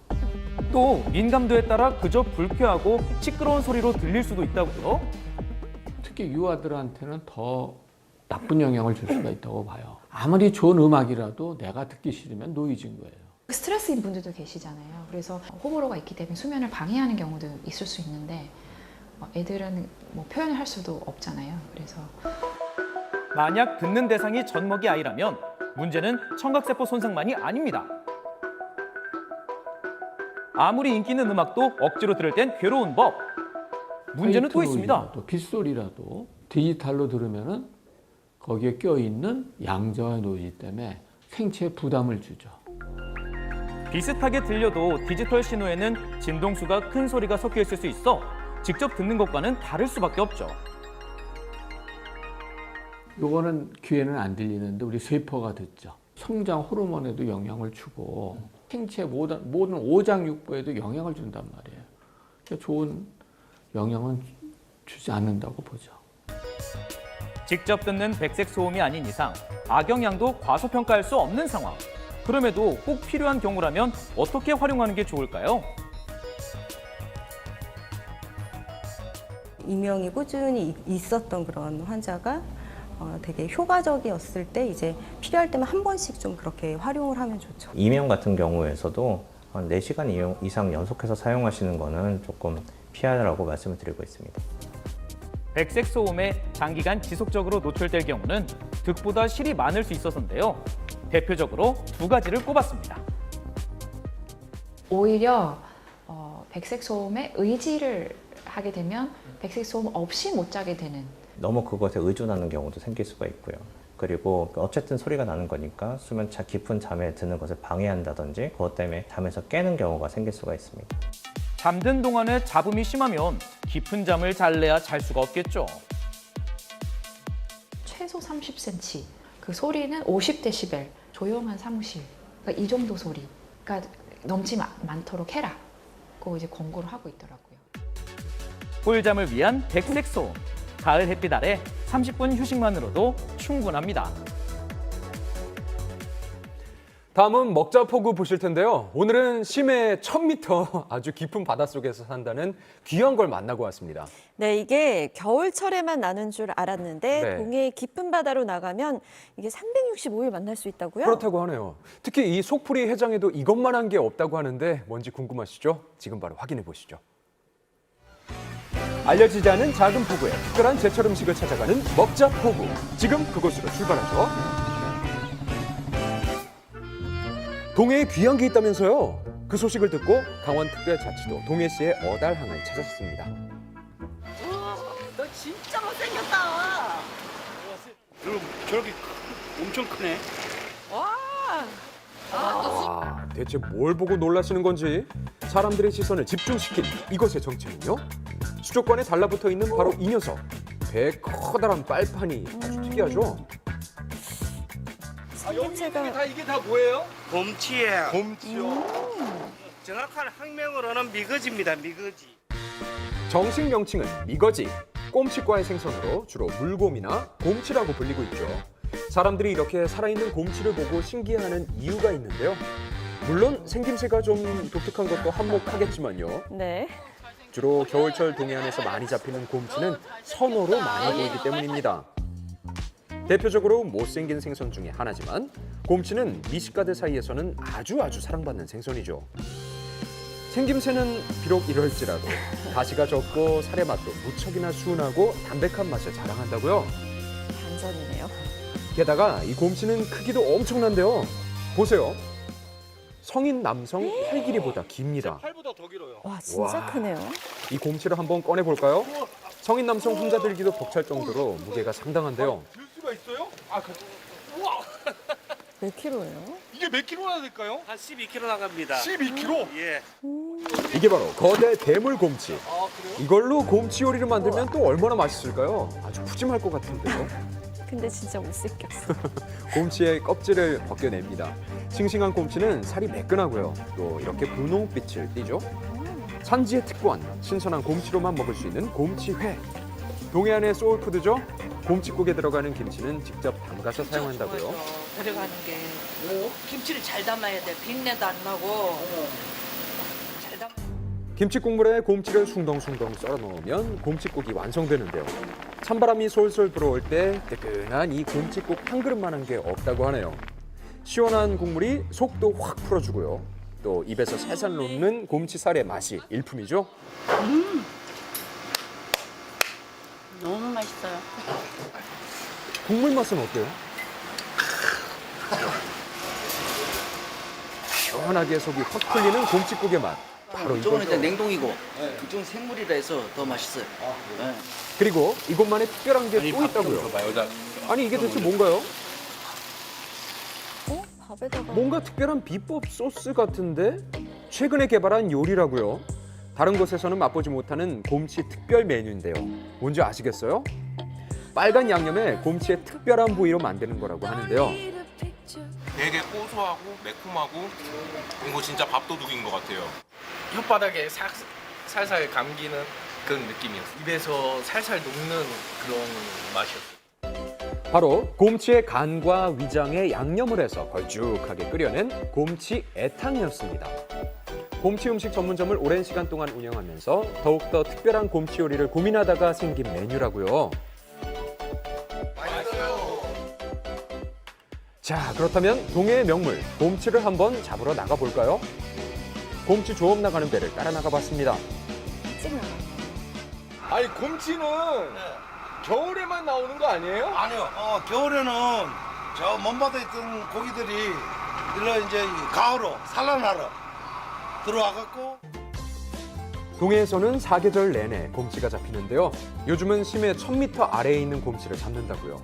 또 민감도에 따라 그저 불쾌하고 시끄러운 소리로 들릴 수도 있다고요. 특히 유아들한테는 더 나쁜 영향을 줄 수가 있다고 봐요. 아무리 좋은 음악이라도 내가 듣기 싫으면 노이즈인 거예요. 스트레스인 분들도 계시잖아요. 그래서 호불호가 있기 때문에 수면을 방해하는 경우도 있을 수 있는데 애들은 뭐 표현을 할 수도 없잖아요. 그래서 만약 듣는 대상이 젖먹이 아이라면 문제는 청각세포 손상만이 아닙니다. 아무리 인기 있는 음악도 억지로 들을 땐 괴로운 법. 문제는 또 있습니다. 빗소리라도 디지털로 들으면은 거기에 껴있는 양자와 노이즈 때문에 생체에 부담을 주죠. 비슷하게 들려도 디지털 신호에는 진동수가 큰 소리가 섞여 있을 수 있어 직접 듣는 것과는 다를 수밖에 없죠. 요거는 귀에는 안 들리는데 우리 쇠포가 듣죠. 성장 호르몬에도 영향을 주고 생체 모든 오장육부에도 영향을 준단 말이에요. 그러니까 좋은 영향은 주지 않는다고 보죠. 직접 듣는 백색 소음이 아닌 이상 악영향도 과소평가할 수 없는 상황. 그럼에도 꼭 필요한 경우라면 어떻게 활용하는 게 좋을까요? 이명이 꾸준히 있었던 그런 환자가 되게 효과적이었을 때 이제 필요할 때만 한 번씩 좀 그렇게 활용을 하면 좋죠. 이명 같은 경우에서도 한 4시간 이상 연속해서 사용하시는 거는 조금 피하라고 말씀을 드리고 있습니다. 백색 소음에 장기간 지속적으로 노출될 경우는 득보다 실이 많을 수 있어서인데요. 대표적으로 2가지를 꼽았습니다. 오히려 백색 소음에 의지를 하게 되면 백색 소음 없이 못 자게 되는. 너무 그것에 의존하는 경우도 생길 수가 있고요. 그리고 어쨌든 소리가 나는 거니까 수면 깊은 잠에 드는 것을 방해한다든지 그것 때문에 잠에서 깨는 경우가 생길 수가 있습니다. 잠든 동안에 잡음이 심하면 깊은 잠을 잘래야 잘 수가 없겠죠. 최소 30cm. 그 소리는 50데시벨. 조용한 사무실. 그러니까 이 정도 소리가 넘지 않도록 해라고 이제 권고를 하고 있더라고요. 꿀잠을 위한 백색 소음. 가을 햇빛 아래 30분 휴식만으로도 충분합니다. 다음은 먹자포구 보실 텐데요. 오늘은 심해 1000m 아주 깊은 바닷속에서 산다는 귀한 걸 만나고 왔습니다. 네, 이게 겨울철에만 나는 줄 알았는데 네. 동해 깊은 바다로 나가면 이게 365일 만날 수 있다고요? 그렇다고 하네요. 특히 이 속풀이 해장에도 이것만한 게 없다고 하는데 뭔지 궁금하시죠? 지금 바로 확인해 보시죠. 알려지지 않은 작은 포구에 특별한 제철 음식을 찾아가는 먹자포구. 지금 그곳으로 출발하죠. 동해에 귀한 게 있다면서요? 그 소식을 듣고 강원특별자치도 동해시의 어달항을 찾았습니다. 너 진짜 못생겼다. 저렇게 엄청 크네. 아, 대체 뭘 보고 놀라시는 건지 사람들의 시선을 집중시킨 이것의 정체는요? 수족관에 달라붙어 있는 바로 이 녀석. 배에 커다란 빨판이 아주 특이하죠? 이게 다 뭐예요? 곰치예요. 곰치요. 정확한 학명으로는 미거지입니다. 미거지. 정식 명칭은 미거지. 꼼치과의 생선으로 주로 물곰이나 곰치라고 불리고 있죠. 사람들이 이렇게 살아있는 곰치를 보고 신기해하는 이유가 있는데요. 물론 생김새가 좀 독특한 것도 한몫하겠지만요. 네. 주로 겨울철 동해안에서 많이 잡히는 곰치는 선어로 많이 보이기 때문입니다. 대표적으로 못생긴 생선 중에 하나지만 곰치는 미식가들 사이에서는 아주 사랑받는 생선이죠. 생김새는 비록 이럴지라도 가시가 적고 살의 맛도 무척이나 순하고 담백한 맛을 자랑한다고요. 반전이네요. 게다가 이 곰치는 크기도 엄청난데요. 보세요. 성인 남성 팔 길이보다 깁니다. 팔보다 더 길어요. 와, 진짜 와. 크네요. 이 곰치를 한번 꺼내볼까요? 성인 남성 혼자 들기도 벅찰 정도로 무게가 상당한데요. 들 수가 있어요? 우와. 몇 킬로예요? 이게 몇 킬로나 될까요? 한 12킬로 나갑니다. 12킬로? 예. 이게 바로 거대 대물 곰치. 아, 그래요? 이걸로 곰치 요리를 만들면 또 얼마나 맛있을까요? 아주 푸짐할 것 같은데요. 근데 진짜 못생겼어. 곰치의 껍질을 벗겨냅니다. 싱싱한 곰치는 살이 매끈하고요. 또 이렇게 분홍빛을 띠죠. 산지에 특구한 신선한 곰치로만 먹을 수 있는 곰치회. 동해안의 소울푸드죠. 곰칫국에 들어가는 김치는 직접 담가서 사용한다고요. 들어가는 게 김치를 잘 담아야 돼. 비린내도 안 나고 김치 국물에 곰치를 숭덩숭덩 썰어 넣으면 곰칫국이 완성되는데요. 찬바람이 솔솔 불어올 때 뜨끈한 이 곰칫국 한 그릇만한 게 없다고 하네요. 시원한 국물이 속도 확 풀어주고요. 또 입에서 살살 녹는 곰치살의 맛이 일품이죠. 너무 맛있어요. 국물 맛은 어때요? 시원하게 속이 확 풀리는 곰칫국의 맛. 바로 이쪽은 이거죠. 일단 냉동이고 이쪽은 생물이라 해서 더 맛있어요. 네. 그리고 이것만의 특별한 게 또 있다고요. 아니 이게 대체 뭔가요? 밥에다가 뭔가 특별한 비법 소스 같은데 최근에 개발한 요리라고요. 다른 곳에서는 맛보지 못하는 곰치 특별 메뉴인데요. 뭔지 아시겠어요? 빨간 양념에 곰치의 특별한 부위로 만드는 거라고 하는데요. 되게 고소하고 매콤하고 이거 진짜 밥도둑인 것 같아요. 혓바닥에 살살 감기는 그런 느낌이었어요. 입에서 살살 녹는 그런 맛이었어요. 바로 곰치의 간과 위장에 양념을 해서 걸쭉하게 끓여낸 곰치 애탕이었습니다. 곰치 음식 전문점을 오랜 시간 동안 운영하면서 더욱더 특별한 곰치 요리를 고민하다가 생긴 메뉴라고요. 자, 그렇다면 동해의 명물 곰치를 한번 잡으러 나가볼까요? 곰치 조업 나가는 배를 따라 나가봤습니다. 아니 곰치는 겨울에만 나오는 거 아니에요? 아니요. 겨울에는 저 먼바다에 있던 고기들이 일로 이제 가을로 산란하러 들어와갖고 동해에서는 사계절 내내 곰치가 잡히는데요. 요즘은 심해 1000m 아래에 있는 곰치를 잡는다고요.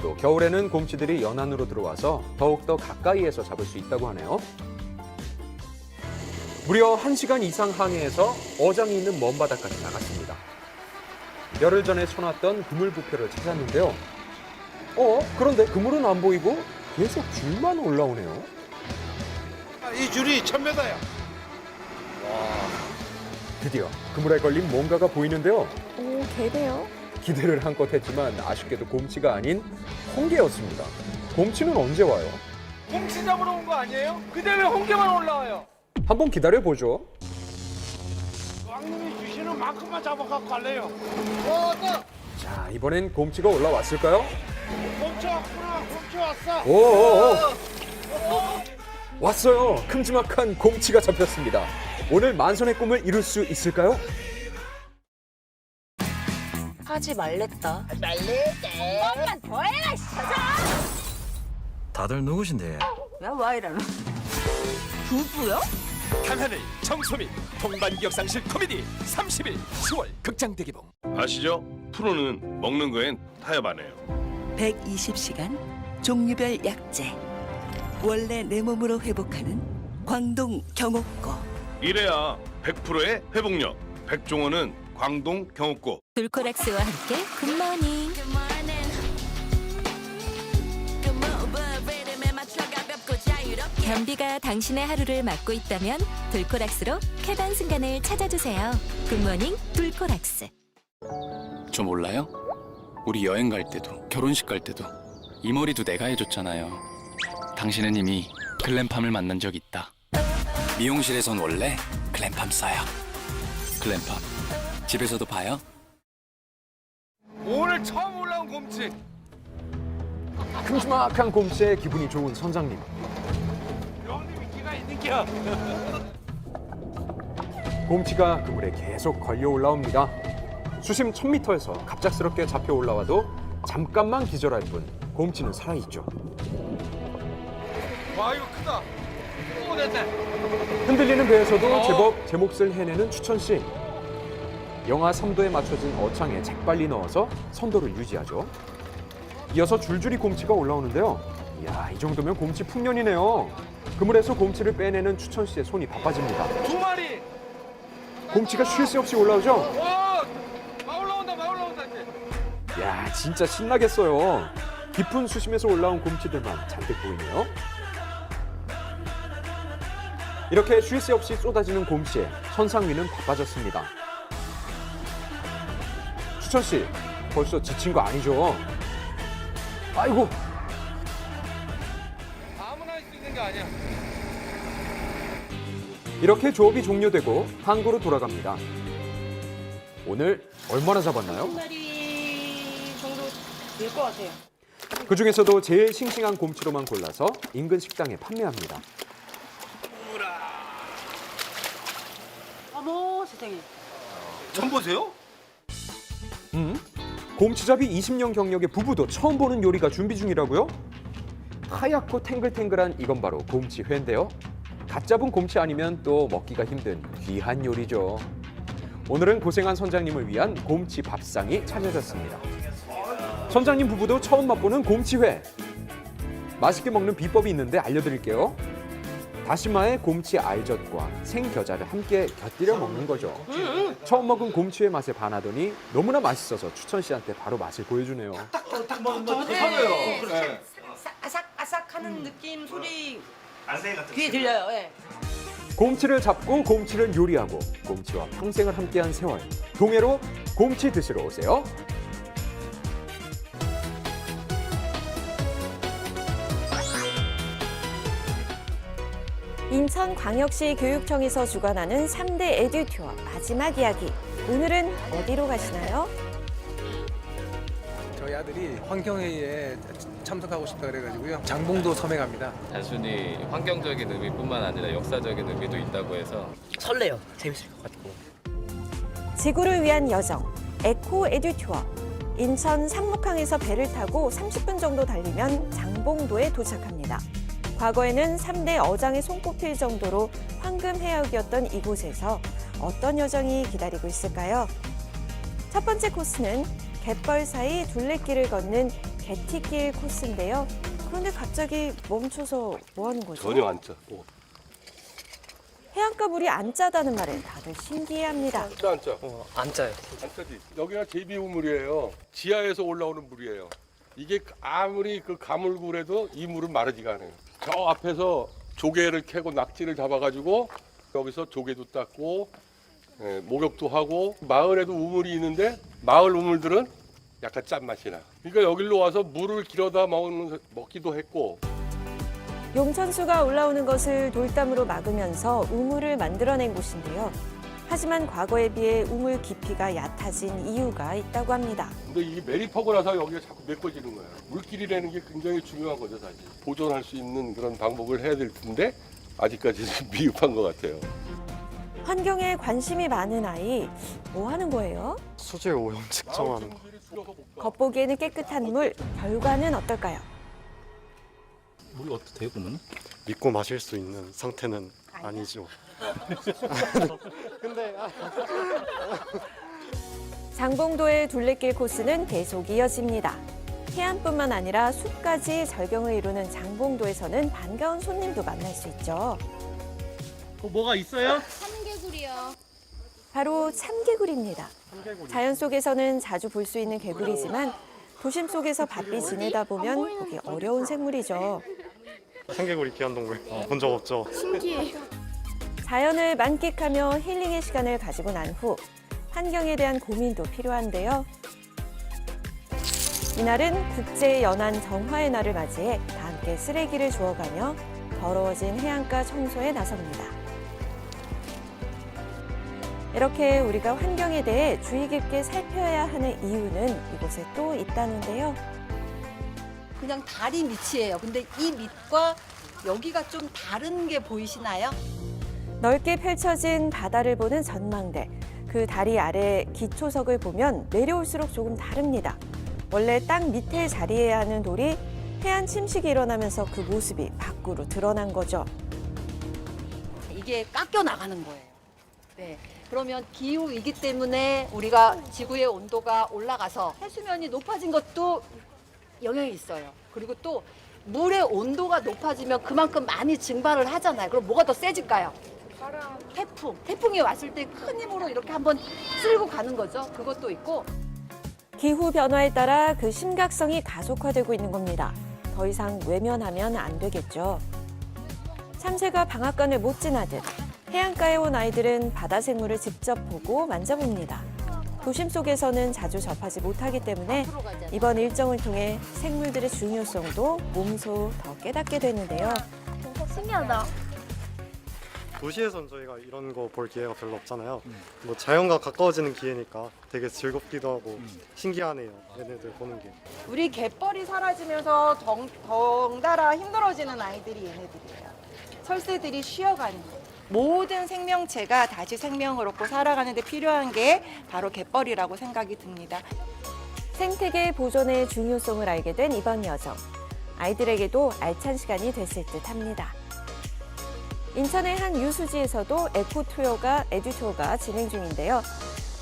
또 겨울에는 곰치들이 연안으로 들어와서 더욱더 가까이에서 잡을 수 있다고 하네요. 무려 1시간 이상 항해해서 어장이 있는 먼 바다까지 나갔습니다. 열흘 전에 쳐놨던 그물부표를 찾았는데요. 그런데 그물은 안 보이고 계속 줄만 올라오네요. 이 줄이 1000m야. 드디어 그물에 걸린 뭔가가 보이는데요. 오, 개네요. 기대를 한껏 했지만 아쉽게도 곰치가 아닌 홍게였습니다. 곰치는 언제 와요? 곰치 잡으러 온 거 아니에요? 근데 왜 홍게만 올라와요? 한번 기다려보죠. 왕님이 주시는 만큼만 잡아갖고 갈래요. 자, 이번엔 곰치가 올라왔을까요? 곰치 왔구나. 곰치 왔어. 오오오. 왔어요. 큼지막한 곰치가 잡혔습니다. 오늘 만선의 꿈을 이룰 수 있을까요? 하지 말랬다. 한번만 더 해라, 다들 누구신데? 와 이러노? 부부요? 강하늘, 정소민, 동반기억상실 코미디 30일 10월 극장 대개봉. 아시죠? 프로는 먹는 거엔 타협 안 해요. 120시간 종류별 약제. 원래 내 몸으로 회복하는 광동 경옥고. 이래야 100%의 회복력. 백종원은 광동 경옥고. 돌코락스와 함께 굿모닝. 변비가 당신의 하루를 막고 있다면 돌코락스로 쾌변 순간을 찾아주세요. 굿모닝 돌코락스. 저 몰라요? 우리 여행 갈 때도 결혼식 갈 때도 이 머리도 내가 해줬잖아요. 당신은 이미 글램팜을 만난 적 있다. 미용실에선 원래 글램팜 써요. 글램팜 집에서도 봐요. 오늘 처음 올라온 곰치. 큼지막한 곰치에 기분이 좋은 선장님. 형님이 기가 있는 겨. 곰치가 그물에 계속 걸려 올라옵니다. 수심 1000m에서 갑작스럽게 잡혀 올라와도 잠깐만 기절할 뿐 곰치는 살아있죠. 와 이거 크다. 오 됐네. 흔들리는 배에서도 제법 제 몫을 해내는 추천 씨. 영하 3도에 맞춰진 어창에 재빨리 넣어서 선도를 유지하죠. 이어서 줄줄이 곰치가 올라오는데요. 이야, 이 정도면 곰치 풍년이네요. 그물에서 곰치를 빼내는 추천 씨의 손이 바빠집니다. 2마리. 곰치가 쉴 새 없이 올라오죠. 와, 막 올라온다 이제. 야, 진짜 신나겠어요. 깊은 수심에서 올라온 곰치들만 잔뜩 보이네요. 이렇게 쉴 새 없이 쏟아지는 곰치에 선상위는 바빠졌습니다. 추천 씨, 벌써 지친 거 아니죠? 아이고. 아무나 할 수 있는 게 아니야. 이렇게 조업이 종료되고 항구로 돌아갑니다. 오늘 얼마나 잡았나요? 한 마리 정도 될 것 같아요. 그 중에서도 제일 싱싱한 곰치로만 골라서 인근 식당에 판매합니다. 어머 세상에. 처음 보세요? 곰치잡이 20년 경력의 부부도 처음 보는 요리가 준비 중이라고요? 하얗고 탱글탱글한 이건 바로 곰치회인데요. 갓 잡은 곰치 아니면 또 먹기가 힘든 귀한 요리죠. 오늘은 고생한 선장님을 위한 곰치 밥상이 차려졌습니다. 선장님 부부도 처음 맛보는 곰치회. 맛있게 먹는 비법이 있는데 알려드릴게요. 다시마에 곰치 알젓과 생겨자를 함께 곁들여 먹는 거죠. 처음 먹은 곰치회 맛에 반하더니 너무나 맛있어서 추천 씨한테 바로 맛을 보여주네요. 아삭아삭하는 느낌 소리 귀에 들려요. 예. 곰치를 잡고 곰치를 요리하고 곰치와 평생을 함께한 세월. 동해로 곰치 드시러 오세요. 인천광역시 교육청에서 주관하는 3대 에듀투어 마지막 이야기. 오늘은 어디로 가시나요? 저희 아들이 환경회의에 참석하고 싶다 그래가지고요. 장봉도 섬에 갑니다. 단순히 환경적인 의미뿐만 아니라 역사적인 의미도 있다고 해서 설레요. 재밌을 것 같고. 지구를 위한 여정, 에코 에듀투어. 인천 삼목항에서 배를 타고 30분 정도 달리면 장봉도에 도착합니다. 과거에는 3대 어장에 손꼽힐 정도로 황금 해역이었던 이곳에서 어떤 여정이 기다리고 있을까요? 첫 번째 코스는 갯벌 사이 둘레길을 걷는 개티길 코스인데요. 그런데 갑자기 멈춰서 뭐 하는 거죠? 전혀 안 짜. 해안가 물이 안 짜다는 말에 다들 신기해합니다. 안 짜. 안 짜요. 안 짜지. 여기가 제비우물이에요. 지하에서 올라오는 물이에요. 이게 아무리 그 가물굴해도 이 물은 마르지가 않아요. 저 앞에서 조개를 캐고 낙지를 잡아가지고 여기서 조개도 닦고 목욕도 하고 마을에도 우물이 있는데 마을 우물들은 약간 짠맛이 나. 그러니까 여기로 와서 물을 길어다 먹기도 했고. 용천수가 올라오는 것을 돌담으로 막으면서 우물을 만들어낸 곳인데요. 하지만 과거에 비해 우물 깊이가 얕아진 이유가 있다고 합니다. 근데 이게 매립하고 나서 여기가 자꾸 메꿔지는 거예요. 물길이라는 게 굉장히 중요한 거죠, 사실. 보존할 수 있는 그런 방법을 해야 될 텐데 아직까지는 미흡한 것 같아요. 환경에 관심이 많은 아이, 뭐 하는 거예요? 수질 오염 측정하는 거. 겉보기에는 깨끗한 물, 결과는 어떨까요? 물이 어떻대요, 그러면? 믿고 마실 수 있는 상태는 아니죠. 근데 장봉도의 둘레길 코스는 계속 이어집니다. 해안뿐만 아니라 숲까지 절경을 이루는 장봉도에서는 반가운 손님도 만날 수 있죠. 뭐가 있어요? 참개구리요. 바로 참개구리입니다. 자연 속에서는 자주 볼 수 있는 개구리지만 도심 속에서 바삐 지내다 보면 보기 어려운 생물이죠. 참개구리 귀한 동물 본 적 없죠. 신기해. 자연을 만끽하며 힐링의 시간을 가지고 난 후 환경에 대한 고민도 필요한데요. 이날은 국제연안 정화의 날을 맞이해 다 함께 쓰레기를 주워가며 더러워진 해안가 청소에 나섭니다. 이렇게 우리가 환경에 대해 주의 깊게 살펴야 하는 이유는 이곳에 또 있다는데요. 그냥 다리 밑이에요. 근데 이 밑과 여기가 좀 다른 게 보이시나요? 넓게 펼쳐진 바다를 보는 전망대. 그 다리 아래 기초석을 보면 내려올수록 조금 다릅니다. 원래 땅 밑에 자리해야 하는 돌이 해안 침식이 일어나면서 그 모습이 밖으로 드러난 거죠. 이게 깎여 나가는 거예요. 네. 그러면 기후이기 때문에 우리가 지구의 온도가 올라가서 해수면이 높아진 것도 영향이 있어요. 그리고 또 물의 온도가 높아지면 그만큼 많이 증발을 하잖아요. 그럼 뭐가 더 세질까요? 태풍. 태풍이 왔을 때 큰 힘으로 이렇게 한번 쓸고 가는 거죠. 그것도 있고. 기후 변화에 따라 그 심각성이 가속화되고 있는 겁니다. 더 이상 외면하면 안 되겠죠. 참새가 방앗간을 못 지나듯 해안가에 온 아이들은 바다 생물을 직접 보고 만져봅니다. 도심 속에서는 자주 접하지 못하기 때문에 이번 일정을 통해 생물들의 중요성도 몸소 더 깨닫게 되는데요. 신기하다. 도시에선 저희가 이런 거 볼 기회가 별로 없잖아요. 뭐 자연과 가까워지는 기회니까 되게 즐겁기도 하고 신기하네요. 얘네들 보는 게. 우리 갯벌이 사라지면서 덩달아 힘들어지는 아이들이 얘네들이에요. 철새들이 쉬어가는 거예요. 모든 생명체가 다시 생명을 얻고 살아가는 데 필요한 게 바로 갯벌이라고 생각이 듭니다. 생태계 보존의 중요성을 알게 된 이번 여정. 아이들에게도 알찬 시간이 됐을 듯합니다. 인천의 한 유수지에서도 에듀투어가 진행 중인데요.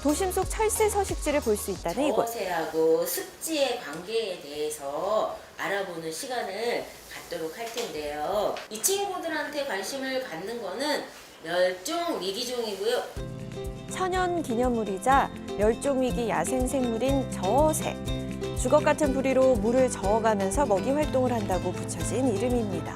도심 속 철새 서식지를 볼 수 있다는 이곳. 저어새하고 습지의 관계에 대해서 알아보는 시간을 갖도록 할 텐데요. 이 친구들한테 관심을 갖는 거는 멸종 위기종이고요. 천연 기념물이자 멸종위기 야생생물인 저어새. 주걱 같은 부리로 물을 저어가면서 먹이 활동을 한다고 붙여진 이름입니다.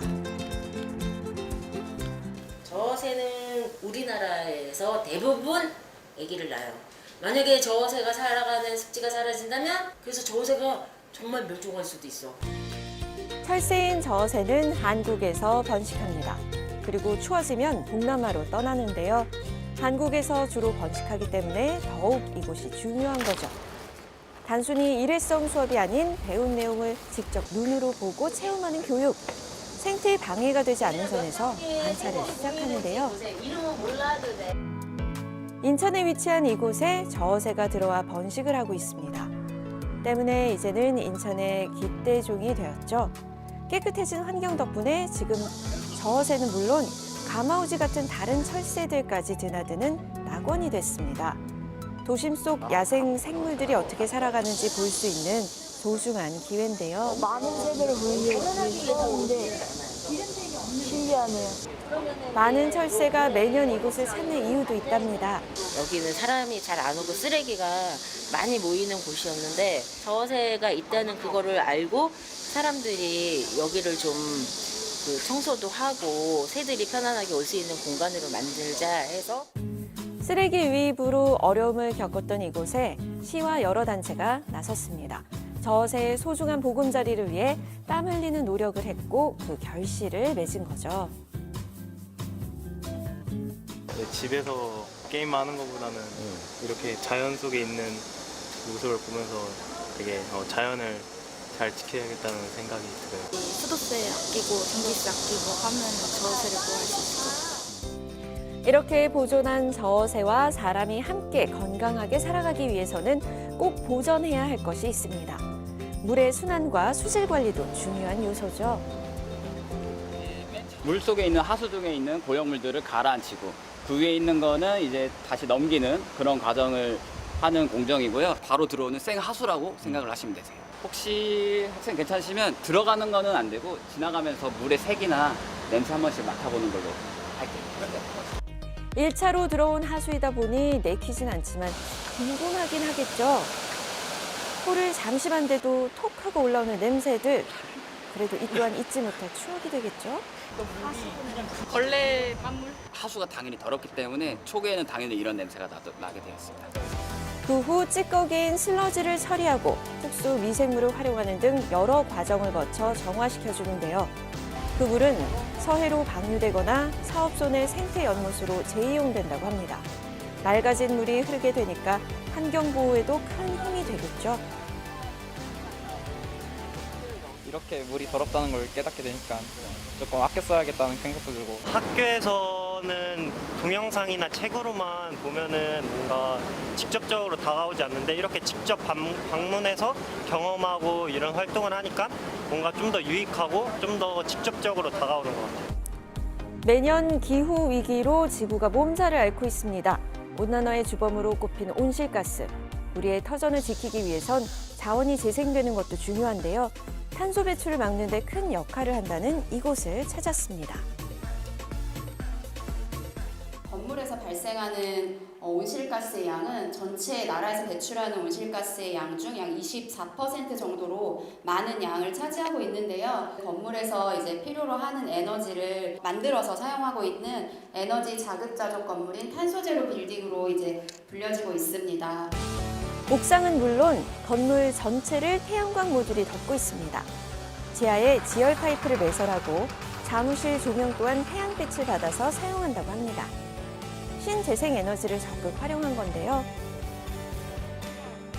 저어새는 우리나라에서 대부분 아기를 낳아요. 만약에 저어새가 살아가는 습지가 사라진다면 그래서 저어새가 정말 멸종할 수도 있어. 철새인 저어새는 한국에서 번식합니다. 그리고 추워지면 동남아로 떠나는데요. 한국에서 주로 번식하기 때문에 더욱 이곳이 중요한 거죠. 단순히 일회성 수업이 아닌 배운 내용을 직접 눈으로 보고 체험하는 교육. 생태 방해가 되지 않는 선에서 관찰을 시작하는데요. 이름은 몰라도 돼. 인천에 위치한 이곳에 저어새가 들어와 번식을 하고 있습니다. 때문에 이제는 인천의 기대종이 되었죠. 깨끗해진 환경 덕분에 지금 저어새는 물론 가마우지 같은 다른 철새들까지 드나드는 낙원이 됐습니다. 도심 속 야생 생물들이 어떻게 살아가는지 볼 수 있는 소중한 기회인데요. 많은 새들을 보는데 신기하네요. 많은 철새가 매년 이곳을 찾는 이유도 있답니다. 여기는 사람이 잘 안 오고 쓰레기가 많이 모이는 곳이었는데 저어새가 있다는 그거를 알고 사람들이 여기를 좀 청소도 하고 새들이 편안하게 올 수 있는 공간으로 만들자 해서 쓰레기 유입으로 어려움을 겪었던 이곳에 시와 여러 단체가 나섰습니다. 저어새의 소중한 보금자리를 위해 땀 흘리는 노력을 했고 그 결실을 맺은 거죠. 집에서 게임하는 것보다는 이렇게 자연 속에 있는 모습을 보면서 되게 자연을 잘 지켜야겠다는 생각이 들어요. 수도세 아끼고 전기세 아끼고 하면 저어새를 보호할 수 있을 것 같아요. 이렇게 보존한 저어새와 사람이 함께 건강하게 살아가기 위해서는 꼭 보전해야 할 것이 있습니다. 물의 순환과 수질 관리도 중요한 요소죠. 물 속에 있는 하수종에 있는 고형물들을 가라앉히고 그 위에 있는 거는 이제 다시 넘기는 그런 과정을 하는 공정이고요. 바로 들어오는 생하수라고 생각을 하시면 되세요. 혹시 학생 괜찮으시면 들어가는 거는 안 되고 지나가면서 물의 색이나 냄새 한 번씩 맡아보는 걸로 할게요. 1차로 들어온 하수이다 보니 내키진 않지만 궁금하긴 하겠죠. 코를 잠시 만대도 톡 하고 올라오는 냄새들. 그래도 이 또한 잊지 못할 추억이 되겠죠. 걸레 물 하수가 당연히 더럽기 때문에 초기에는 당연히 이런 냄새가 나게 되었습니다. 그 후 찌꺼기인 슬러지를 처리하고 특수 미생물을 활용하는 등 여러 과정을 거쳐 정화시켜주는데요. 그 물은 서해로 방류되거나 사업소 내 생태 연못으로 재이용된다고 합니다. 맑아진 물이 흐르게 되니까 환경보호에도 큰 힘이 되겠죠. 이렇게 물이 더럽다는 걸 깨닫게 되니까 조금 아껴 써야겠다는 생각도 들고. 학교에서는 동영상이나 책으로만 보면은 뭔가 직접적으로 다가오지 않는데 이렇게 직접 방문해서 경험하고 이런 활동을 하니까 뭔가 좀 더 유익하고 좀 더 직접적으로 다가오는 것 같아요. 매년 기후 위기로 지구가 몸살을 앓고 있습니다. 온난화의 주범으로 꼽힌 온실가스. 우리의 터전을 지키기 위해선 자원이 재생되는 것도 중요한데요. 탄소 배출을 막는 데 큰 역할을 한다는 이곳을 찾았습니다. 건물에서 발생하는 온실가스의 양은 전체 나라에서 배출하는 온실가스의 양 중 약 24% 정도로 많은 양을 차지하고 있는데요. 건물에서 이제 필요로 하는 에너지를 만들어서 사용하고 있는 에너지 자급자족 건물인 탄소제로 빌딩으로 이제 불려지고 있습니다. 옥상은 물론 건물 전체를 태양광 모듈이 덮고 있습니다. 지하에 지열 파이프를 매설하고 사무실 조명 또한 태양빛을 받아서 사용한다고 합니다. 신재생에너지를 적극 활용한 건데요.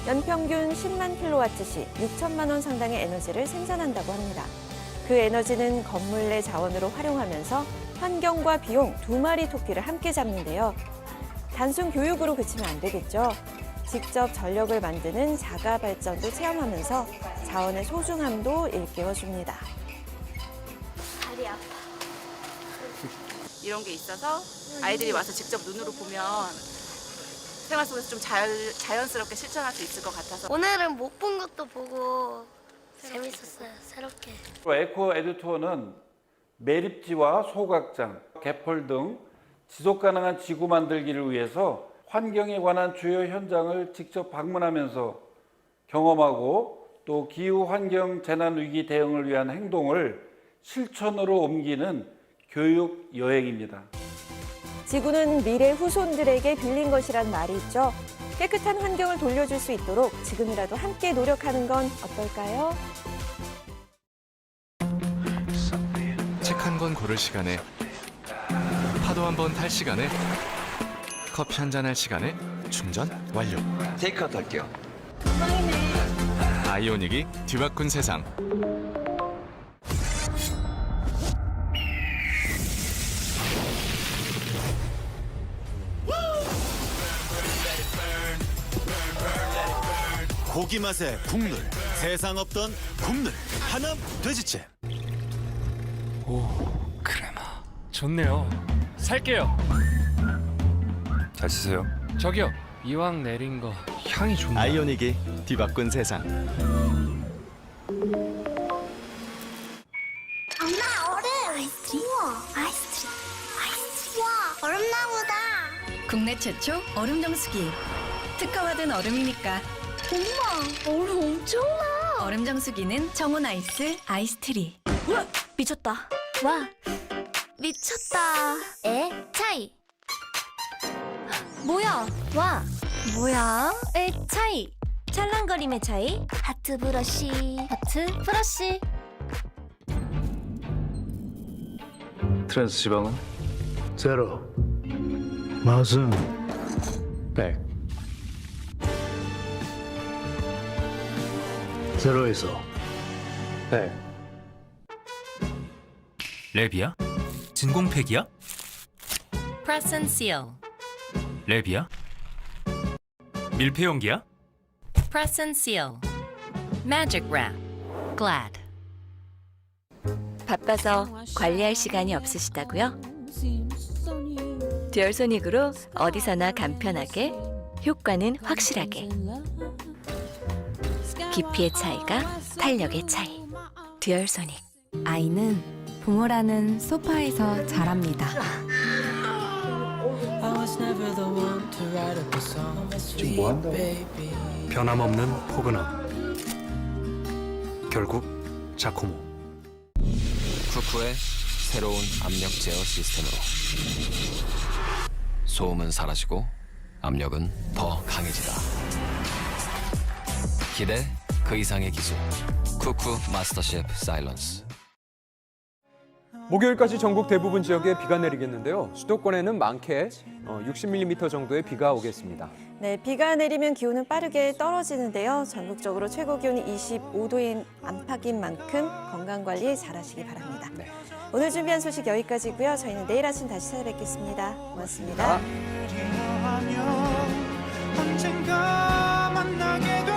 연평균 10만 킬로와트시 6천만 원 상당의 에너지를 생산한다고 합니다. 그 에너지는 건물 내 자원으로 활용하면서 환경과 비용 두 마리 토끼를 함께 잡는데요. 단순 교육으로 그치면 안 되겠죠. 직접 전력을 만드는 자가 발전도 체험하면서 자원의 소중함도 일깨워줍니다. 다리 아파. 이런 게 있어서 아이들이 와서 직접 눈으로 보면 생활 속에서 좀 자연스럽게 실천할 수 있을 것 같아서 오늘은 못 본 것도 보고 재밌었어요. 새롭게. 에코 에듀투어는 매립지와 소각장, 개펄 등 지속 가능한 지구 만들기를 위해서 환경에 관한 주요 현장을 직접 방문하면서 경험하고 또 기후 환경 재난 위기 대응을 위한 행동을 실천으로 옮기는 교육 여행입니다. 지구는 미래 후손들에게 빌린 것이란 말이 있죠. 깨끗한 환경을 돌려줄 수 있도록 지금이라도 함께 노력하는 건 어떨까요? 책 한 권 고를 시간에, 파도 한 번 탈 시간에, 커피 한 잔 할 시간에 충전 완료. 테이크아웃 할게요. 아이오닉이 뒤바꾼 세상. 고기 맛의 국물, 세상 없던 국물, 하남 돼지채. 오, 크레마. 좋네요. 살게요. 잘 쓰세요. 저기요, 이왕 내린 거 향이 좋네요. 아이오닉이 뒤바꾼 세상. 엄마, 얼음! 아이스크림? 우와, 아이스크림. 아이스크림. 와, 얼음나무다. 국내 최초 얼음 정수기. 특허받은 얼음이니까. 엄마, 얼음 엄청나. 얼음 정수기는 정원 아이스 아이스트리. 우와, 미쳤다. 와, 미쳤다. 에, 차이. 뭐야, 와. 뭐야, 에, 차이. 찰랑거림의 차이. 하트 브러쉬. 하트 브러쉬. 트랜스 지방은? 제로. 맛은 100. 제로에서 100. 랩이야? 진공팩이야? Press and seal. 랩이야? 밀폐 용기야? Press and seal. Magic wrap. Glad. 바빠서 관리할 시간이 없으시다고요? 듀얼소닉으로 어디서나 간편하게, 효과는 확실하게. 깊이의 차이가 탄력의 차이. 듀얼소닉. 아이는 부모라는 소파에서 자랍니다. 지금 뭐 한다고? 변함없는 포근함. 결국 자코모. 쿠쿠의 새로운 압력 제어 시스템으로 소음은 사라지고 압력은 더 강해지다. 기대 그 이상의 기술. 쿠쿠 마스터셰프 사일런스. 목요일까지 전국 대부분 지역에 비가 내리겠는데요. 수도권에는 많게 60mm 정도의 비가 오겠습니다. 네, 비가 내리면 기온은 빠르게 떨어지는데요. 전국적으로 최고 기온이 25도인 안팎인 만큼 건강관리 잘하시기 바랍니다. 네. 오늘 준비한 소식 여기까지고요. 저희는 내일 아침 다시 찾아뵙겠습니다. 고맙습니다. 언젠가 만나게 될